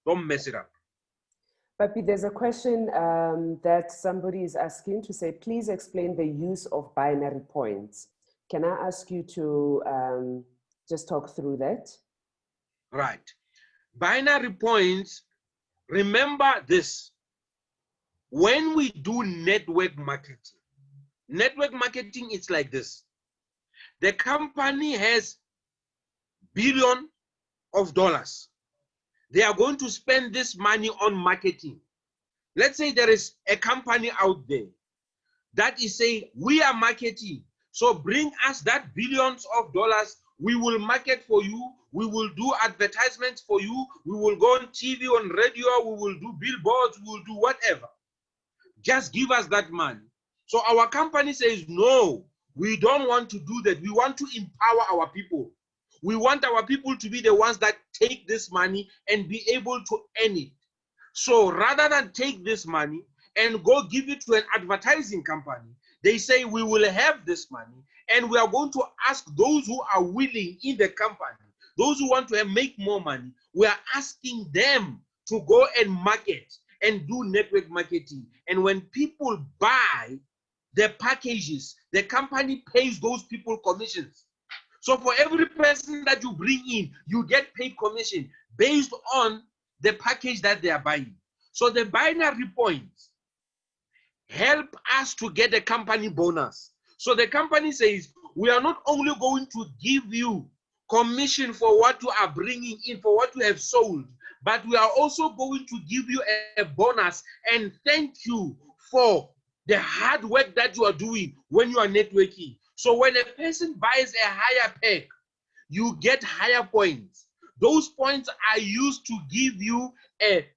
Don't mess it up. Papi, there's a question that somebody is asking to say, please explain the use of binary points. Can I ask you to just talk through that? Right. Binary points, remember this. When we do network marketing it's like this. The company has billions of dollars. They are going to spend this money on marketing. Let's say there is a company out there that is saying, we are marketing, so bring us that billions of dollars. We will market for you. We will do advertisements for you. We will go on TV, on radio. We will do billboards. We will do whatever. Just give us that money. So our company says, no, we don't want to do that. We want to empower our people. We want our people to be the ones that take this money and be able to earn it. So rather than take this money and go give it to an advertising company, they say we will have this money and we are going to ask those who are willing in the company, those who want to make more money, we are asking them to go and market and do network marketing. And when people buy the packages, the company pays those people commissions. So for every person that you bring in, you get paid commission based on the package that they are buying. So the binary points help us to get a company bonus. So the company says, we are not only going to give you commission for what you are bringing in, for what you have sold, but we are also going to give you a bonus and thank you for the hard work that you are doing when you are networking. So when a person buys a higher pack, you get higher points. Those points are used to give you a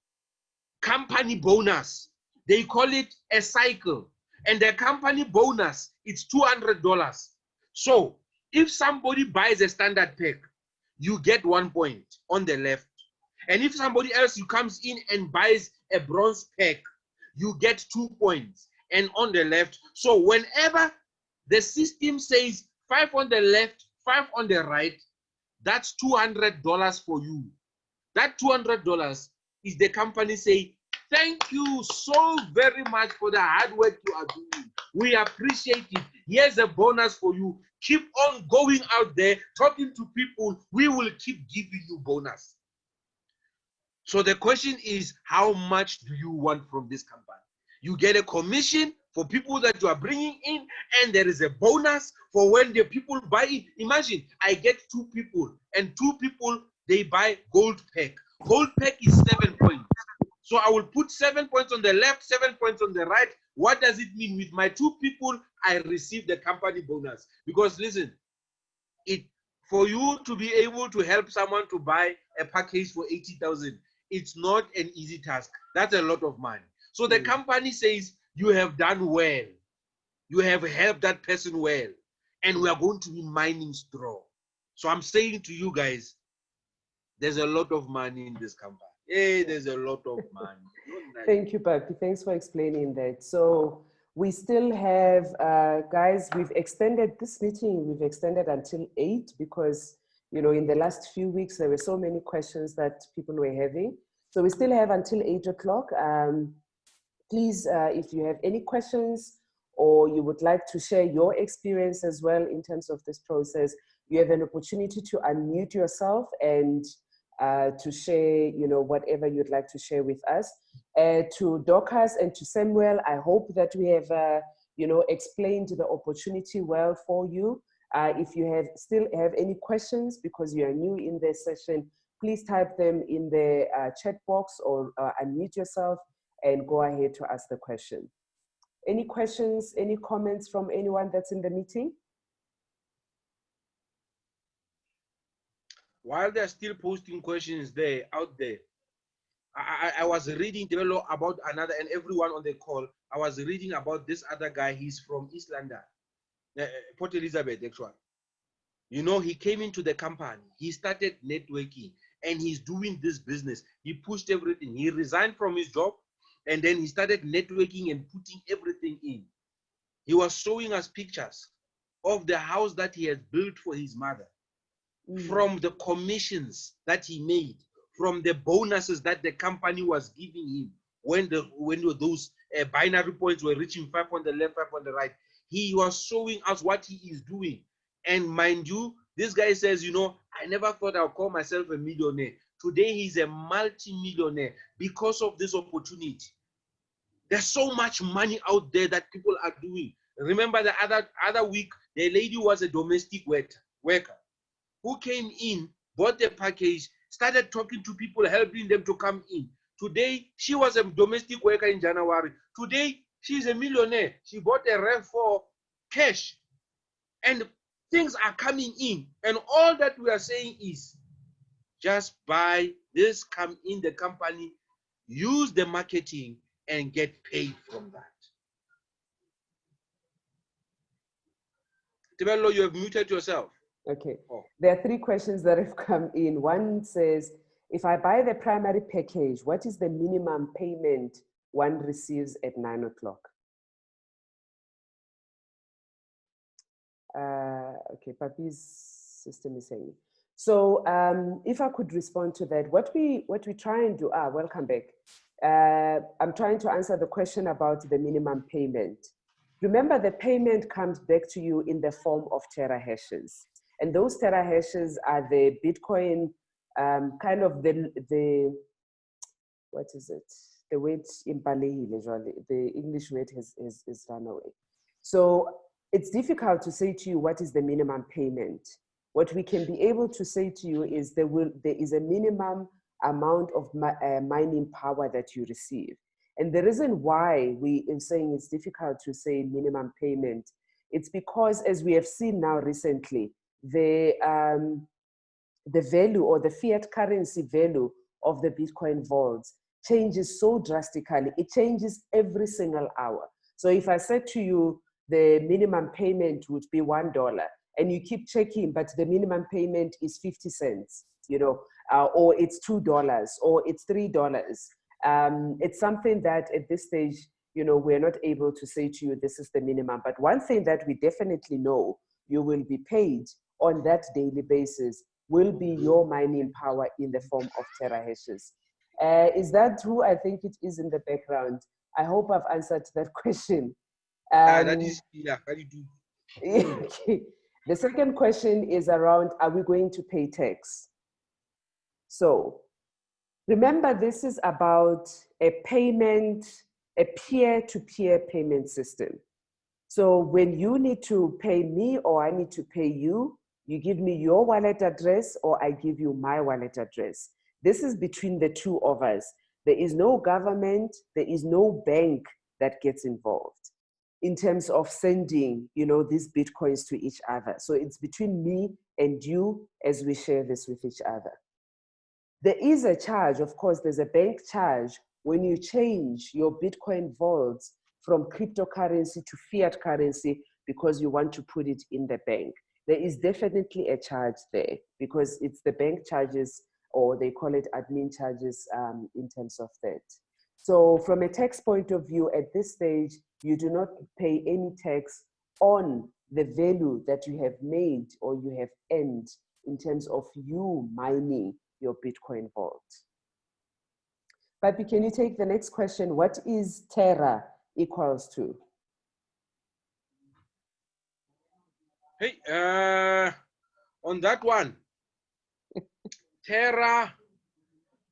company bonus. They call it a cycle. And the company bonus, it's $200. So if somebody buys a standard pack, you get 1 point on the left. And if somebody else who comes in and buys a bronze pack, you get 2 points and on the left. So whenever the system says 5 on the left, 5 on the right, that's $200 for you. That $200 is the company say, thank you so very much for the hard work you are doing. We appreciate it. Here's a bonus for you. Keep on going out there, talking to people. We will keep giving you bonus. So the question is, how much do you want from this company? You get a commission for people that you are bringing in, and there is a bonus for when the people buy it. Imagine I get 2 people, and 2 people, they buy gold pack. Gold pack is 7 points. So I will put 7 points on the left, 7 points on the right. What does it mean? With my 2 people, I receive the company bonus. Because listen, for you to be able to help someone to buy a package for 80,000, it's not an easy task. That's a lot of money. So the company says, you have done well. You have helped that person well. And we are going to be mining straw. So I'm saying to you guys, there's a lot of money in this company. Hey, there's a lot of money. Thank you, Papi. Thanks for explaining that. So we still have, guys, we've extended this meeting, we've extended until 8 because, you know, in the last few weeks, there were so many questions that people were having. So we still have until 8 o'clock. Please, if you have any questions or you would like to share your experience as well in terms of this process, you have an opportunity to unmute yourself and to share, you know, whatever you'd like to share with us. To Dorcas and to Samuel, I hope that we have, you know, explained the opportunity well for you. If you still have any questions because you are new in this session, please type them in the chat box or unmute yourself and go ahead to ask the question. Any questions, any comments from anyone that's in the meeting? While they're still posting questions out there, I was reading Tebello about another, and everyone on the call, I was reading about this other guy. He's from East London, Port Elizabeth, actually. You know, he came into the company, he started networking, and he's doing this business. He pushed everything. He resigned from his job, and then he started networking and putting everything in. He was showing us pictures of the house that he has built for his mother, from the commissions that he made, from the bonuses that the company was giving him when those binary points were reaching 5 on the left, 5 on the right. He was showing us what he is doing. And mind you, this guy says, you know, I never thought I'll call myself a millionaire. Today he's a multi-millionaire because of this opportunity. There's so much money out there that people are doing. Remember the other week, the lady was a domestic worker who came in, bought a package, started talking to people, helping them to come in. Today, she was a domestic worker in January. Today, she's a millionaire. She bought a RAV4 cash. And things are coming in. And all that we are saying is, just buy this, come in the company, use the marketing, and get paid from that. Tebello, you have muted yourself. Okay. There are 3 questions that have come in. One says, If I buy the primary package, what is the minimum payment one receives at 9 o'clock? Okay, Papi's system is saying. So if I could respond to that, what we try and do, welcome back. I'm trying to answer the question about the minimum payment. Remember, the payment comes back to you in the form of terahash. And those terahash are the Bitcoin, kind of the what is it? The word impalehile, the English word has run away. So it's difficult to say to you what is the minimum payment. What we can be able to say to you is there is a minimum amount of mining power that you receive. And the reason why we are saying it's difficult to say minimum payment, it's because, as we have seen now recently, the value or the fiat currency value of the Bitcoin vaults changes so drastically. It changes every single hour. So if I said to you, the minimum payment would be $1, and you keep checking, but the minimum payment is 50 cents, you know, or it's $2, or it's $3. It's something that at this stage, you know, we're not able to say to you, this is the minimum. But one thing that we definitely know you will be paid on that daily basis will be your mining power in the form of terahashes. Is that who I think it is in the background? I hope I've answered that question. That is, yeah, very deep. Okay. The second question is around, are we going to pay tax? So remember, this is about a payment, a peer-to-peer payment system. So when you need to pay me or I need to pay you, you give me your wallet address or I give you my wallet address. This is between the two of us. There is no government, there is no bank that gets involved in terms of sending, you know, these Bitcoins to each other. So it's between me and you as we share this with each other. There is a charge, of course, there's a bank charge when you change your Bitcoin vaults from cryptocurrency to fiat currency because you want to put it in the bank. There is definitely a charge there because it's the bank charges, or they call it admin charges in terms of that. So from a tax point of view, at this stage, you do not pay any tax on the value that you have made or you have earned in terms of you mining your Bitcoin vault. Papi, can you take the next question? What is Terra equals to? Hey, on that one, Terra,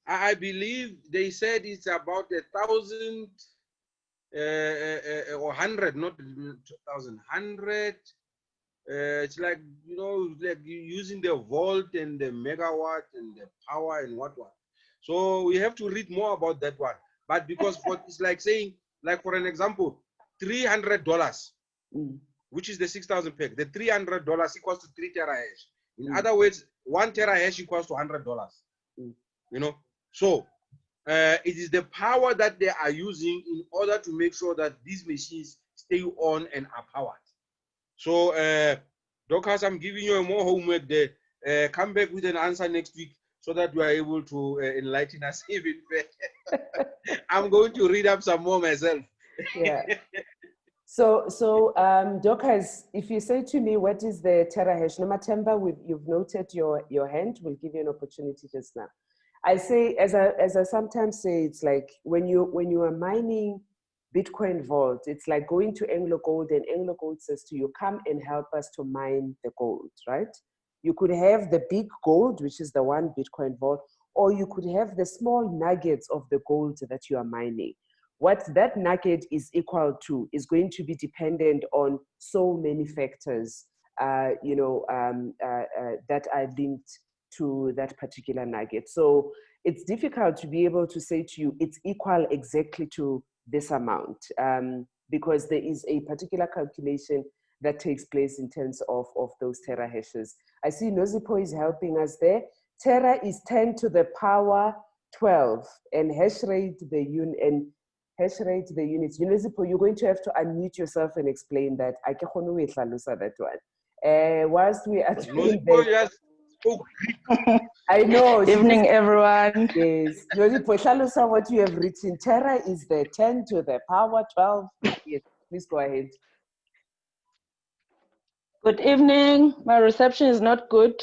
I believe they said it's about 1,000 or 100, not 1,000, 100. It's like, you know, like using the volt and the megawatt and the power and what. So we have to read more about that one. But because what it's like saying, like for an example, $300, which is the 6,000 peg, the $300 equals to 3 terahash. In other words, 1 terahash equals to $100. You know, so it is the power that they are using in order to make sure that these machines stay on and are powered. So, Docas, I'm giving you more homework there. Come back with an answer next week so that you are able to enlighten us even better. I'm going to read up some more myself. Yeah. So Docas, if you say to me, what is the terahash? Namatemba, you've noted your hand. We'll give you an opportunity just now. I say, as I sometimes say, it's like when you are mining Bitcoin vault, it's like going to Anglo Gold, and Anglo Gold says to you, come and help us to mine the gold, right? You could have the big gold, which is the one Bitcoin vault, or you could have the small nuggets of the gold that you are mining. What that nugget is equal to is going to be dependent on so many factors, that are linked to that particular nugget. So it's difficult to be able to say to you, it's equal exactly to this amount, because there is a particular calculation that takes place in terms of those terahashes. I see Nozipo is helping us there. Tera is 10 to the power 12, and hash rate the units. Nozipo, you're going to have to unmute yourself and explain that. I can't that one. Whilst we are doing that, Oh, I know. Evening, everyone. Yes. Nolipho, hlalosa what you have written. Terra is the 10 to the power 12. Yes, please go ahead. Good evening. My reception is not good.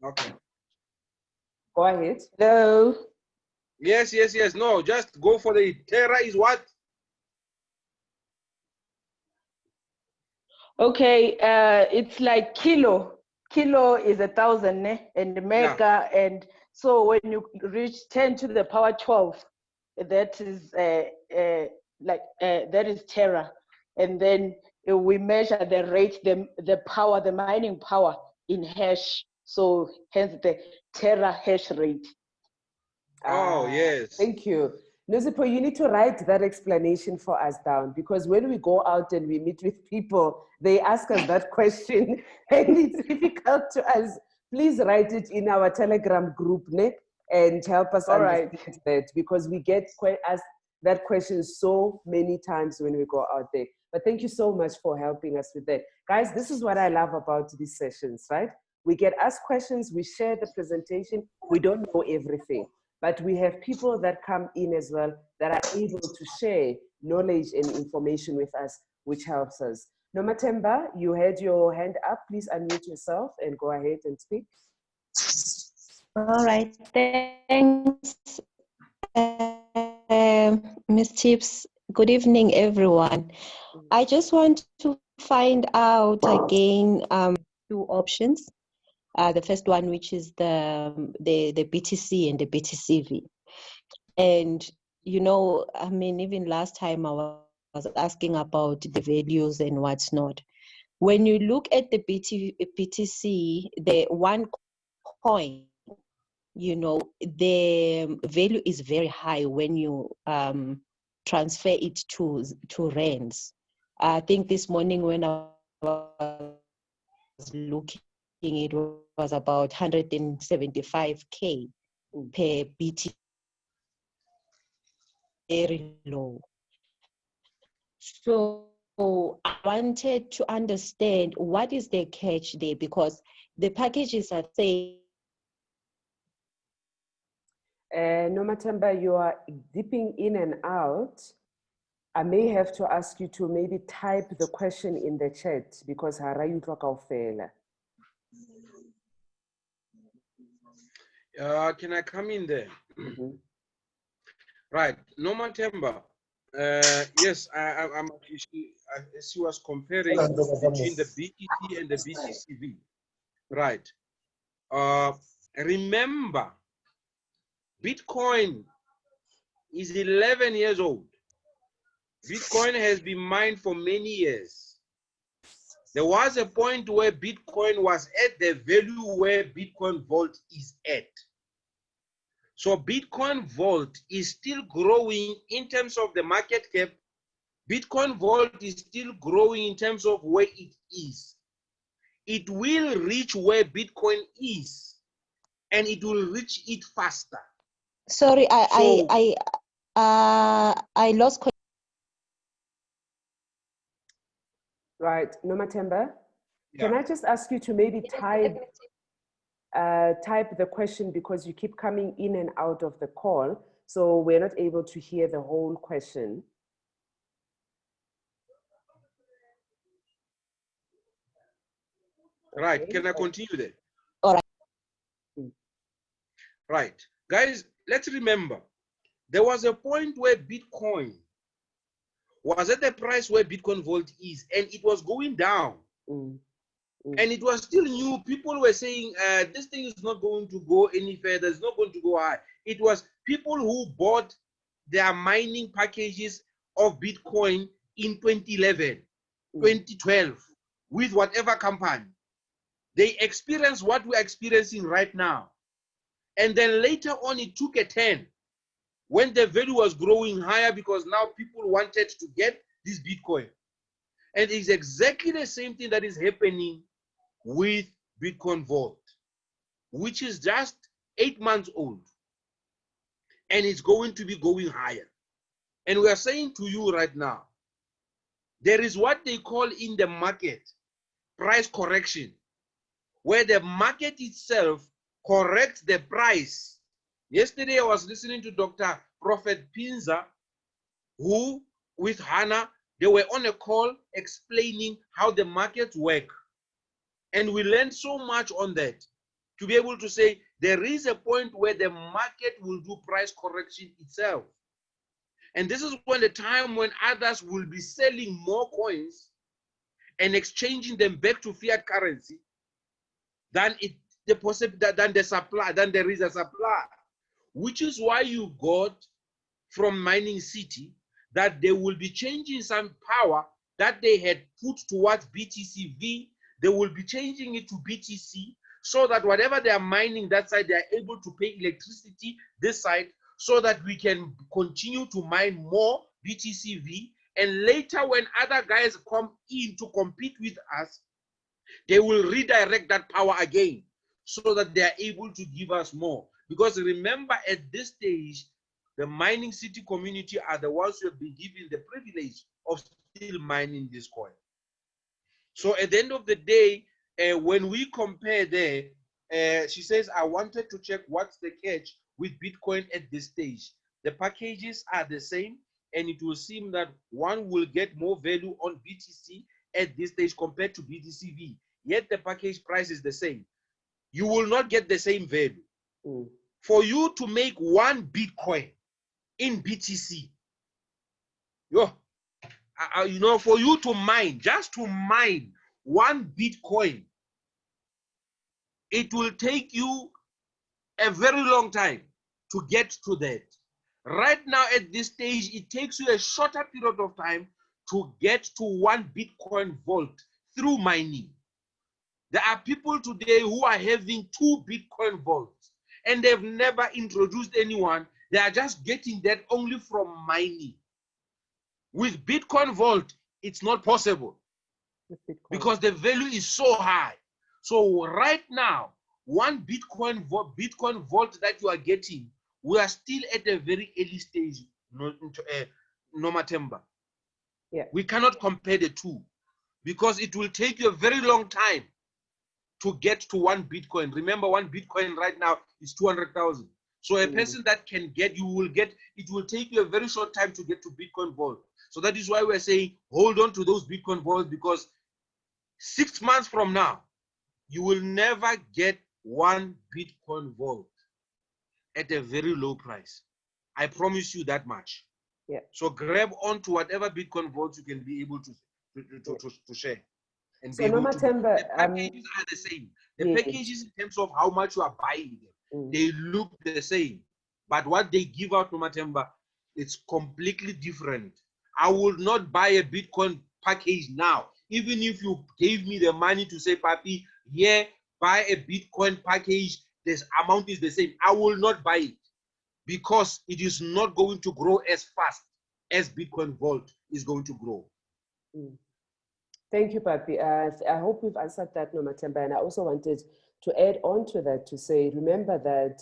okay. Go ahead. Hello. Yes, yes, yes. No, just go for the Terra is what? Okay, it's like kilo. Kilo is 1,000, and mega, and so when you reach 10 to the power 12, that is that is Terra, and then we measure the rate, the power, the mining power in hash. So hence the Terra hash rate. Oh, yes. Thank you. Nosipo, you need to write that explanation for us down, because when we go out and we meet with people, they ask us that question and it's difficult to us. Please write it in our Telegram group, Nick, and help us All understand right. that, because we get asked that question so many times when we go out there. But thank you so much for helping us with that. Guys, this is what I love about these sessions, right? We get asked questions, we share the presentation, we don't know everything. But we have people that come in as well that are able to share knowledge and information with us, which helps us. Nomatemba, you had your hand up. Please unmute yourself and go ahead and speak. All right, thanks, Ms. Chips. Good evening, everyone. I just want to find out again two options. The first one, which is the BTC and the BTCV. And, you know, I mean, even last time I was asking about the values and what's not. When you look at the BTC, the one coin, you know, the value is very high when you transfer it to rands. I think this morning when I was looking, it was about 175K per BT, very low. So I wanted to understand what is the catch there, because the packages are saying. Nomatemba, you are dipping in and out. I may have to ask you to maybe type the question in the chat, because hara kaofela. Can I come in there? Right. Nomatemba. Yes, I'm actually, she was comparing between the BTC and the BTCV. Right. Remember, Bitcoin is 11 years old. Bitcoin has been mined for many years. There was a point where Bitcoin was at the value where Bitcoin Vault is at. So Bitcoin Vault is still growing in terms of the market cap. Bitcoin Vault is still growing in terms of where it is. It will reach where Bitcoin is, and it will reach it faster. Sorry, I lost. Right, Nomatemba, can I just ask you to maybe type the question, because you keep coming in and out of the call, so we're not able to hear the whole question. Right, can I continue there? All right. Right, guys, let's remember, there was a point where Bitcoin was at the price where Bitcoin Vault is, and it was going down. And it was still new. People were saying, this thing is not going to go any further, it's not going to go high. It was people who bought their mining packages of Bitcoin in 2011, 2012, with whatever company. They experienced what we're experiencing right now. And then later on, it took a turn when the value was growing higher, because now people wanted to get this Bitcoin. And it's exactly the same thing that is happening with Bitcoin Vault, which is just 8 months old, and it's going to be going higher. And we are saying to you right now, there is what they call in the market price correction. where the market itself corrects the price. Yesterday I was listening to Dr. Prophet Pinza, who with Hannah, they were on a call explaining how the markets work. And we learned so much on that to be able to say there is a point where the market will do price correction itself. And this is when the time when others will be selling more coins and exchanging them back to fiat currency than the supply, than there is a supply. Which is why you got from Mining City that they will be changing some power that they had put towards BTCV. They will be changing it to BTC so that whatever they are mining that side, they are able to pay electricity this side so that we can continue to mine more BTCV. And later when other guys come in to compete with us, they will redirect that power again so that they are able to give us more. Because remember, at this stage, the Mining City community are the ones who have been given the privilege of still mining this coin. So at the end of the day, when we compare there, she says, I wanted to check what's the catch with Bitcoin at this stage. The packages are the same, and it will seem that one will get more value on BTC at this stage compared to BTCV. Yet the package price is the same. You will not get the same value. For you to make one Bitcoin in BTC, for you to mine, just to mine one Bitcoin, it will take you a very long time to get to that. Right now at this stage, it takes you a shorter period of time to get to one Bitcoin vault through mining. There are people today who are having 2 Bitcoin vaults and they've never introduced anyone. They are just getting that only from mining. With Bitcoin vault, it's not possible because the value is so high. So right now, one Bitcoin vault that you are getting, we are still at a very early stage, Nomatemba. Yeah. We cannot compare the two because it will take you a very long time to get to one Bitcoin. Remember, one Bitcoin right now is 200,000. So a person that can get, it will take you a very short time to get to Bitcoin vault. So that is why we're saying, hold on to those Bitcoin vaults, because 6 months from now, you will never get one Bitcoin vault at a very low price. I promise you that much. Yeah. So grab onto whatever Bitcoin vault you can be able to share. And so be able to, Nomatemba, the packages are the same. The packages in terms of how much you are buying them, they look the same. But what they give out, Nomatemba, it's completely different. I will not buy a Bitcoin package now. Even if you gave me the money to say, Papi, yeah, buy a Bitcoin package, this amount is the same. I will not buy it because it is not going to grow as fast as Bitcoin Vault is going to grow. Thank you, Papi. I hope we've answered that, Nomatemba. And I also wanted to add on to that to say, remember that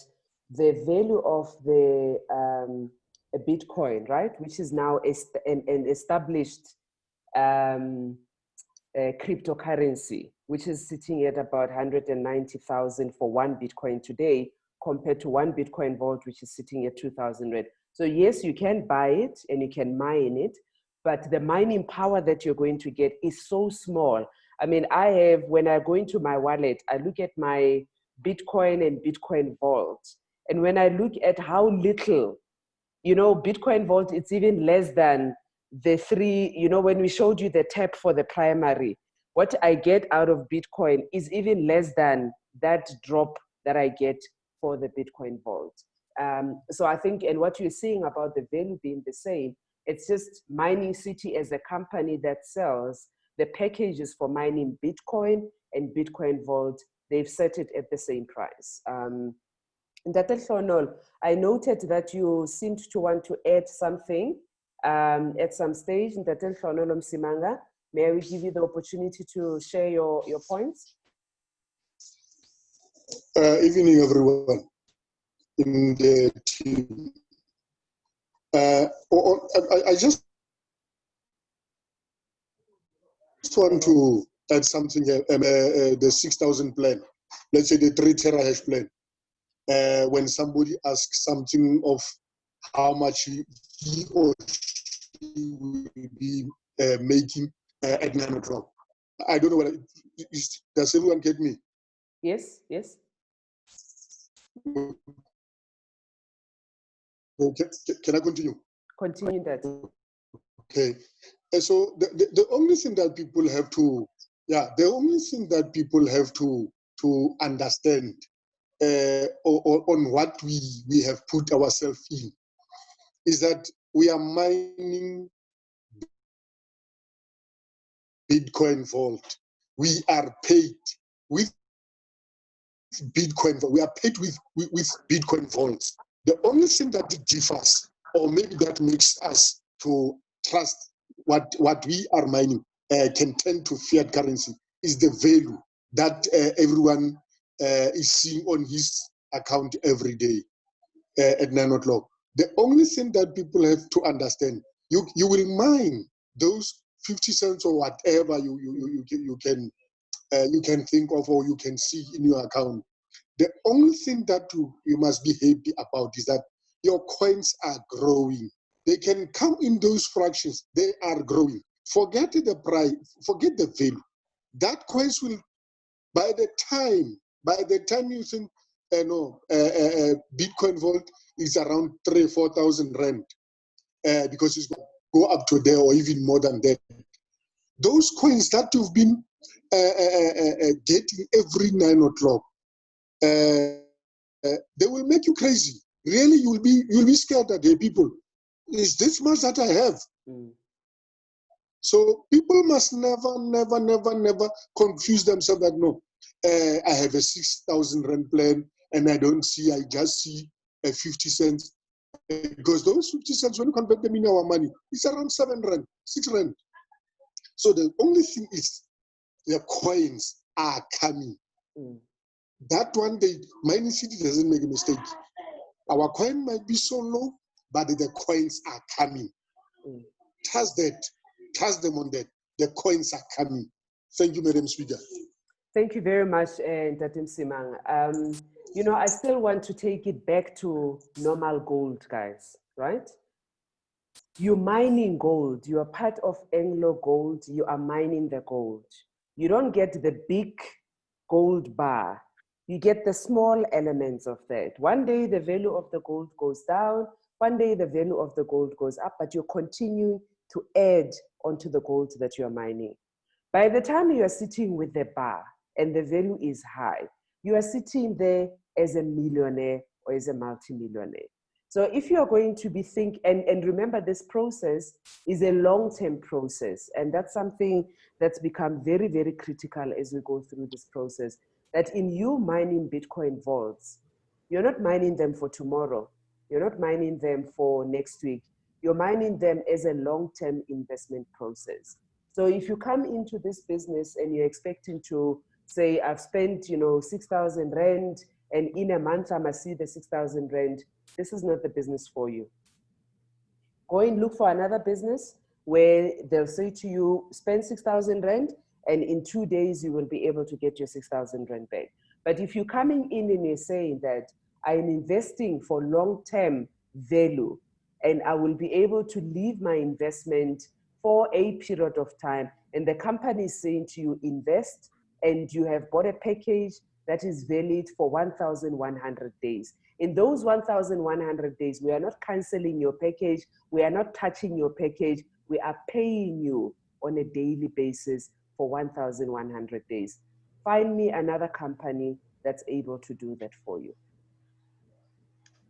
the value of the a Bitcoin, right, which is now an established cryptocurrency, which is sitting at about 190,000 for one Bitcoin today, compared to one Bitcoin vault, which is sitting at 2,000 Rand. So yes, you can buy it and you can mine it, but the mining power that you're going to get is so small. I mean, when I go into my wallet, I look at my Bitcoin and Bitcoin vault. And when I look at how little, Bitcoin vault, it's even less than the 3, when we showed you the tap for the primary, what I get out of Bitcoin is even less than that drop that I get for the Bitcoin vault. So I think, and what you're seeing about the value being the same, it's just Mining City as a company that sells the packages for mining Bitcoin and Bitcoin vault. They've set it at the same price. Ntate Hlonolo, I noted that you seemed to want to add something at some stage. Ntate Hlonolo Msimanga, may we give you the opportunity to share your points? Evening, everyone in the team. I just want to at something, the 6,000 plan, let's say the 3 terahash plan, when somebody asks something of how much he or she will be making at 9 o'clock. I don't know what, does everyone get me? Yes, yes. Okay. Can I continue? Continue that. Okay. And so the only thing that people have to, the only thing that people have to understand on what we have put ourselves in is that we are mining Bitcoin vault. We are paid with Bitcoin. We are paid with Bitcoin vaults. The only thing that differs, or maybe that makes us to trust what we are mining can turn to fiat currency, is the value that everyone is seeing on his account every day at 9 o'clock. The only thing that people have to understand, you will mine those 50 cents or whatever you can think of or you can see in your account. The only thing that you must be happy about is that your coins are growing. They can come in those fractions. They are growing. Forget the price. Forget the value. That coins will, by the time you think, Bitcoin vault is around 3,000-4,000 rand, because it's going to go up to there or even more than that. Those coins that you've been getting every 9 o'clock, they will make you crazy. Really, you'll be scared that, hey, people, is this much that I have? Mm. So people must never confuse themselves that, no, I have a 6,000 rand plan and I just see 50 cents. Because those 50 cents, when you convert them in our money, it's around 7 rand, 6 rand. So the only thing is the coins are coming. Mm. That one day, Mining City doesn't make a mistake. Our coin might be so low, but the coins are coming. Mm. Trust that. Trust them on that. The coins are coming. Thank you, Madam Speaker. Thank you very much, Ntatim Simang. I still want to take it back to normal gold, guys, right? You're mining gold. You are part of Anglo Gold. You are mining the gold. You don't get the big gold bar. You get the small elements of that. One day the value of the gold goes down. One day the value of the gold goes up, but you continue to add onto the gold that you're mining. By the time you are sitting with the bar and the value is high, you are sitting there as a millionaire or as a multimillionaire. So if you're going to be and remember, this process is a long-term process, and that's something that's become very, very critical as we go through this process, that in you mining Bitcoin vaults, you're not mining them for tomorrow. You're not mining them for next week. You're mining them as a long-term investment process. So if you come into this business and you're expecting to say, I've spent, 6,000 rand, and in a month I must see the 6,000 rand, this is not the business for you. Go and look for another business where they'll say to you, spend 6,000 rand, and in 2 days you will be able to get your 6,000 rand back. But if you're coming in and you're saying that I'm investing for long-term value, and I will be able to leave my investment for a period of time, and the company is saying to you, invest, and you have bought a package that is valid for 1,100 days. In those 1,100 days, we are not canceling your package, we are not touching your package, we are paying you on a daily basis for 1,100 days. Find me another company that's able to do that for you.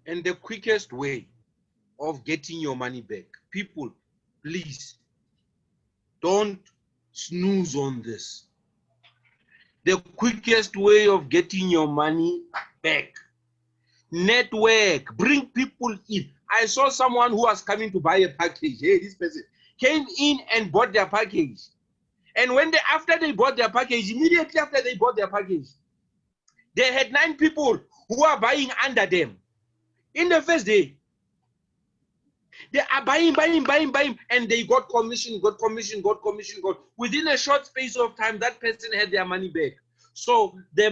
And the quickest way of getting your money back, people, please don't snooze on this. The quickest way of getting your money back, network, bring people in. I saw someone who was coming to buy a package. Hey, this person came in and bought their package. And after they bought their package, immediately after they bought their package, they had 9 people who are buying under them in the first day. They are buying, and they got commission. Within a short space of time, that person had their money back. So the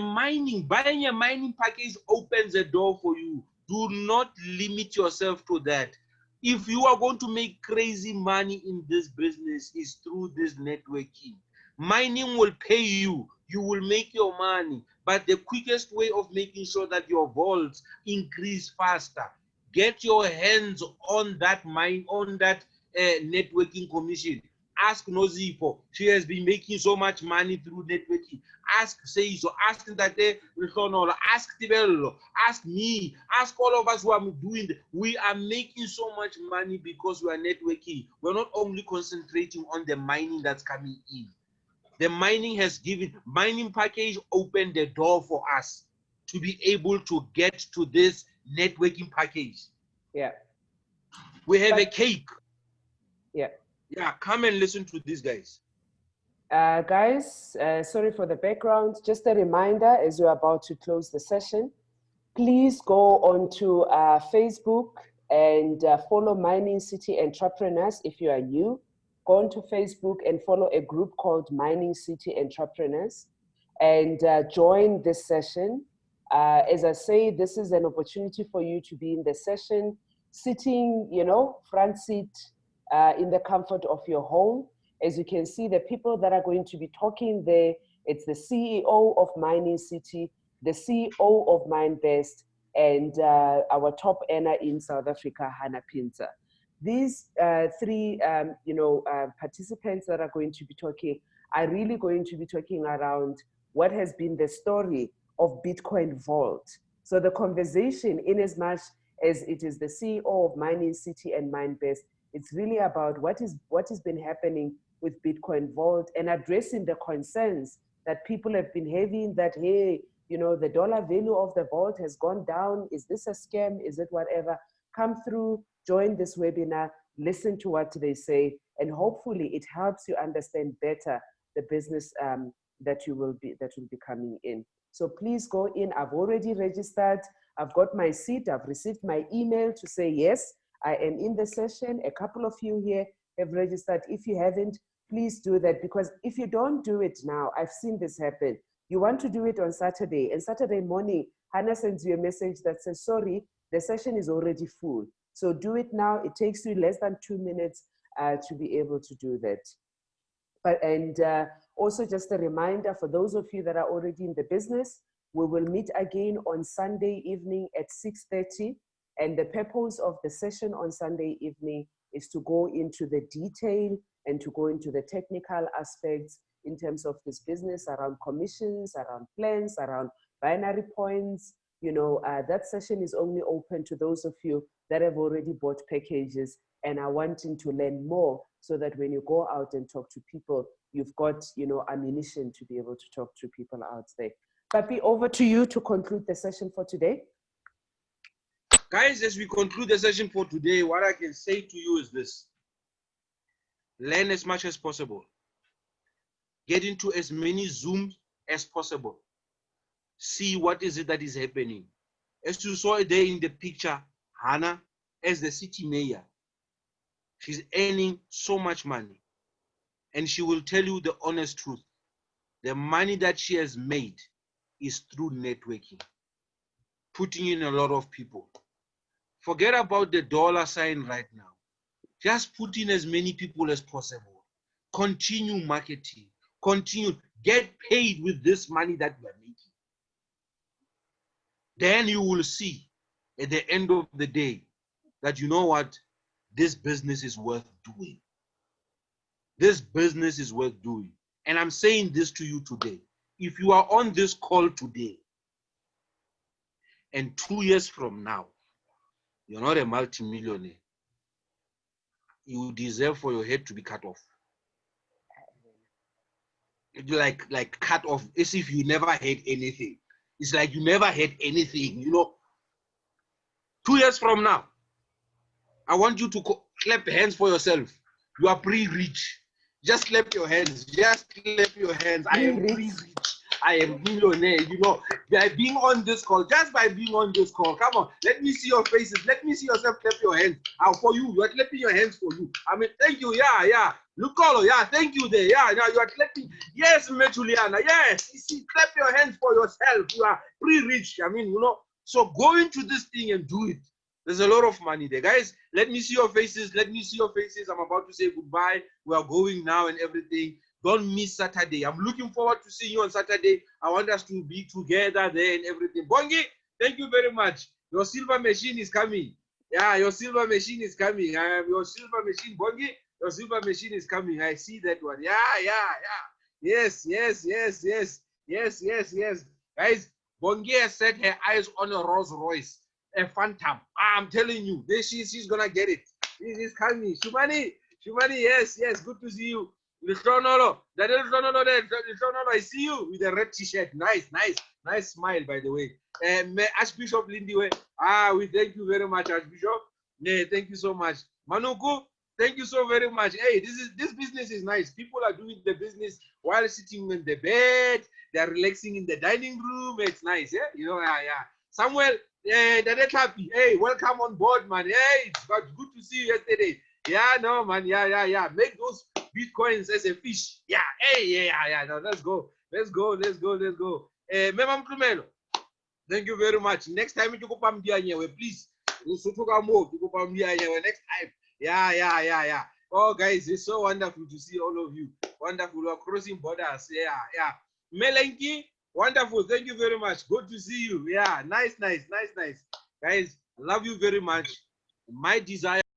buying a mining package opens a door for you. Do not limit yourself to that. If you are going to make crazy money in this business, is through this networking. Mining will pay you. You will make your money. But the quickest way of making sure that your vaults increase faster, get your hands on that networking commission. Ask Nozipo. She has been making so much money through networking. Ask Seiso, ask Tate Rihonola, ask Tebello, ask me, ask all of us who are doing this. We are making so much money because we are networking. We're not only concentrating on the mining that's coming in. The mining package opened the door for us to be able to get to this networking package. Yeah. We have a cake. Yeah. Yeah, come and listen to these guys. Guys, sorry for the background. Just a reminder, as we're about to close the session, please go onto Facebook and follow Mining City Entrepreneurs if you are new. Go onto Facebook and follow a group called Mining City Entrepreneurs and join this session. As I say, this is an opportunity for you to be in the session, sitting, front seat in the comfort of your home. As you can see, the people that are going to be talking there, it's the CEO of Mining City, the CEO of MineBest, and our top earner in South Africa, Hannah Pinter. These three, participants that are going to be talking are really going to be talking around what has been the story of Bitcoin Vault. So the conversation, in as much as it is the CEO of Mining City and MineBest, it's really about what has been happening with Bitcoin Vault and addressing the concerns that people have been having that, hey, the dollar value of the vault has gone down. Is this a scam? Is it whatever? Come through, join this webinar, listen to what they say, and hopefully it helps you understand better the business that will be coming in. So please go in. I've already registered. I've got my seat. I've received my email to say, yes, I am in the session. A couple of you here have registered. If you haven't, please do that, because if you don't do it now, I've seen this happen. You want to do it on Saturday, and Saturday morning, Hannah sends you a message that says, sorry, the session is already full. So do it now. It takes you less than 2 minutes to be able to do that. Also just a reminder for those of you that are already in the business, we will meet again on Sunday evening at 6:30. And the purpose of the session on Sunday evening is to go into the detail and to go into the technical aspects in terms of this business, around commissions, around plans, around binary points. That session is only open to those of you that have already bought packages and are wanting to learn more, so that when you go out and talk to people, you've got, ammunition to be able to talk to people out there. Papi, over to you to conclude the session for today. Guys, as we conclude the session for today, what I can say to you is this: learn as much as possible. Get into as many Zooms as possible. See what is it that is happening. As you saw there in the picture, Hannah, as the city mayor, she's earning so much money. And she will tell you the honest truth. The money that she has made is through networking, putting in a lot of people. Forget about the dollar sign right now. Just put in as many people as possible. Continue marketing. Continue. Get paid with this money that we are making. Then you will see at the end of the day that, you know what, this business is worth doing. This business is worth doing. And I'm saying this to you today. If you are on this call today, and 2 years from now, you're not a multimillionaire, you deserve for your head to be cut off. Like cut off, as if you never had anything. It's like you never had anything, 2 years from now, I want you to clap hands for yourself. You are pre-rich. Just clap your hands. Just clap your hands. I am pre-rich. I am millionaire, you know, by being on this call, just by being on this call. Come on, let me see your faces. Let me see yourself clap your hands. For you, you are clapping your hands for you. I mean, thank you, yeah. Look, yeah, thank you there, yeah, now you are clapping. Yes, Juliana, yes, you see, clap your hands for yourself. You are pre-rich, I mean, you know, so go into this thing and do it. There's a lot of money there. Guys, let me see your faces. Let me see your faces. I'm about to say goodbye. We are going now and everything. Don't miss Saturday. I'm looking forward to seeing you on Saturday. I want us to be together there and everything. Bongi, thank you very much. Your silver machine is coming. Yeah, your silver machine is coming. Your silver machine, Bongi, your silver machine is coming. I see that one. Yeah. Yes. Guys, Bongi has set her eyes on a Rolls Royce. A phantom. I'm telling you, she's gonna get it. She's coming. Shumani, yes, good to see you. Lichonolo, I see you with a red t-shirt. Nice smile, by the way. Archbishop Lindiwe, we thank you very much, Archbishop. Thank you so much. Manuku, thank you so very much. Hey, this business is nice. People are doing the business while sitting in the bed. They're relaxing in the dining room. It's nice, yeah. You know, yeah. Samuel, Dade Tapi, hey, welcome on board, man. Hey, it's good to see you yesterday. Yeah, no, man. Yeah. Make those bitcoins as a fish. Yeah, hey, yeah. No, let's go. Memam Krumelo, thank you very much. Next time you go pam please. Next time. Yeah. Oh, guys, it's so wonderful to see all of you. Wonderful. We're crossing borders. Yeah. Melenki, wonderful. Thank you very much. Good to see you. Yeah, nice. Guys, love you very much. My desire.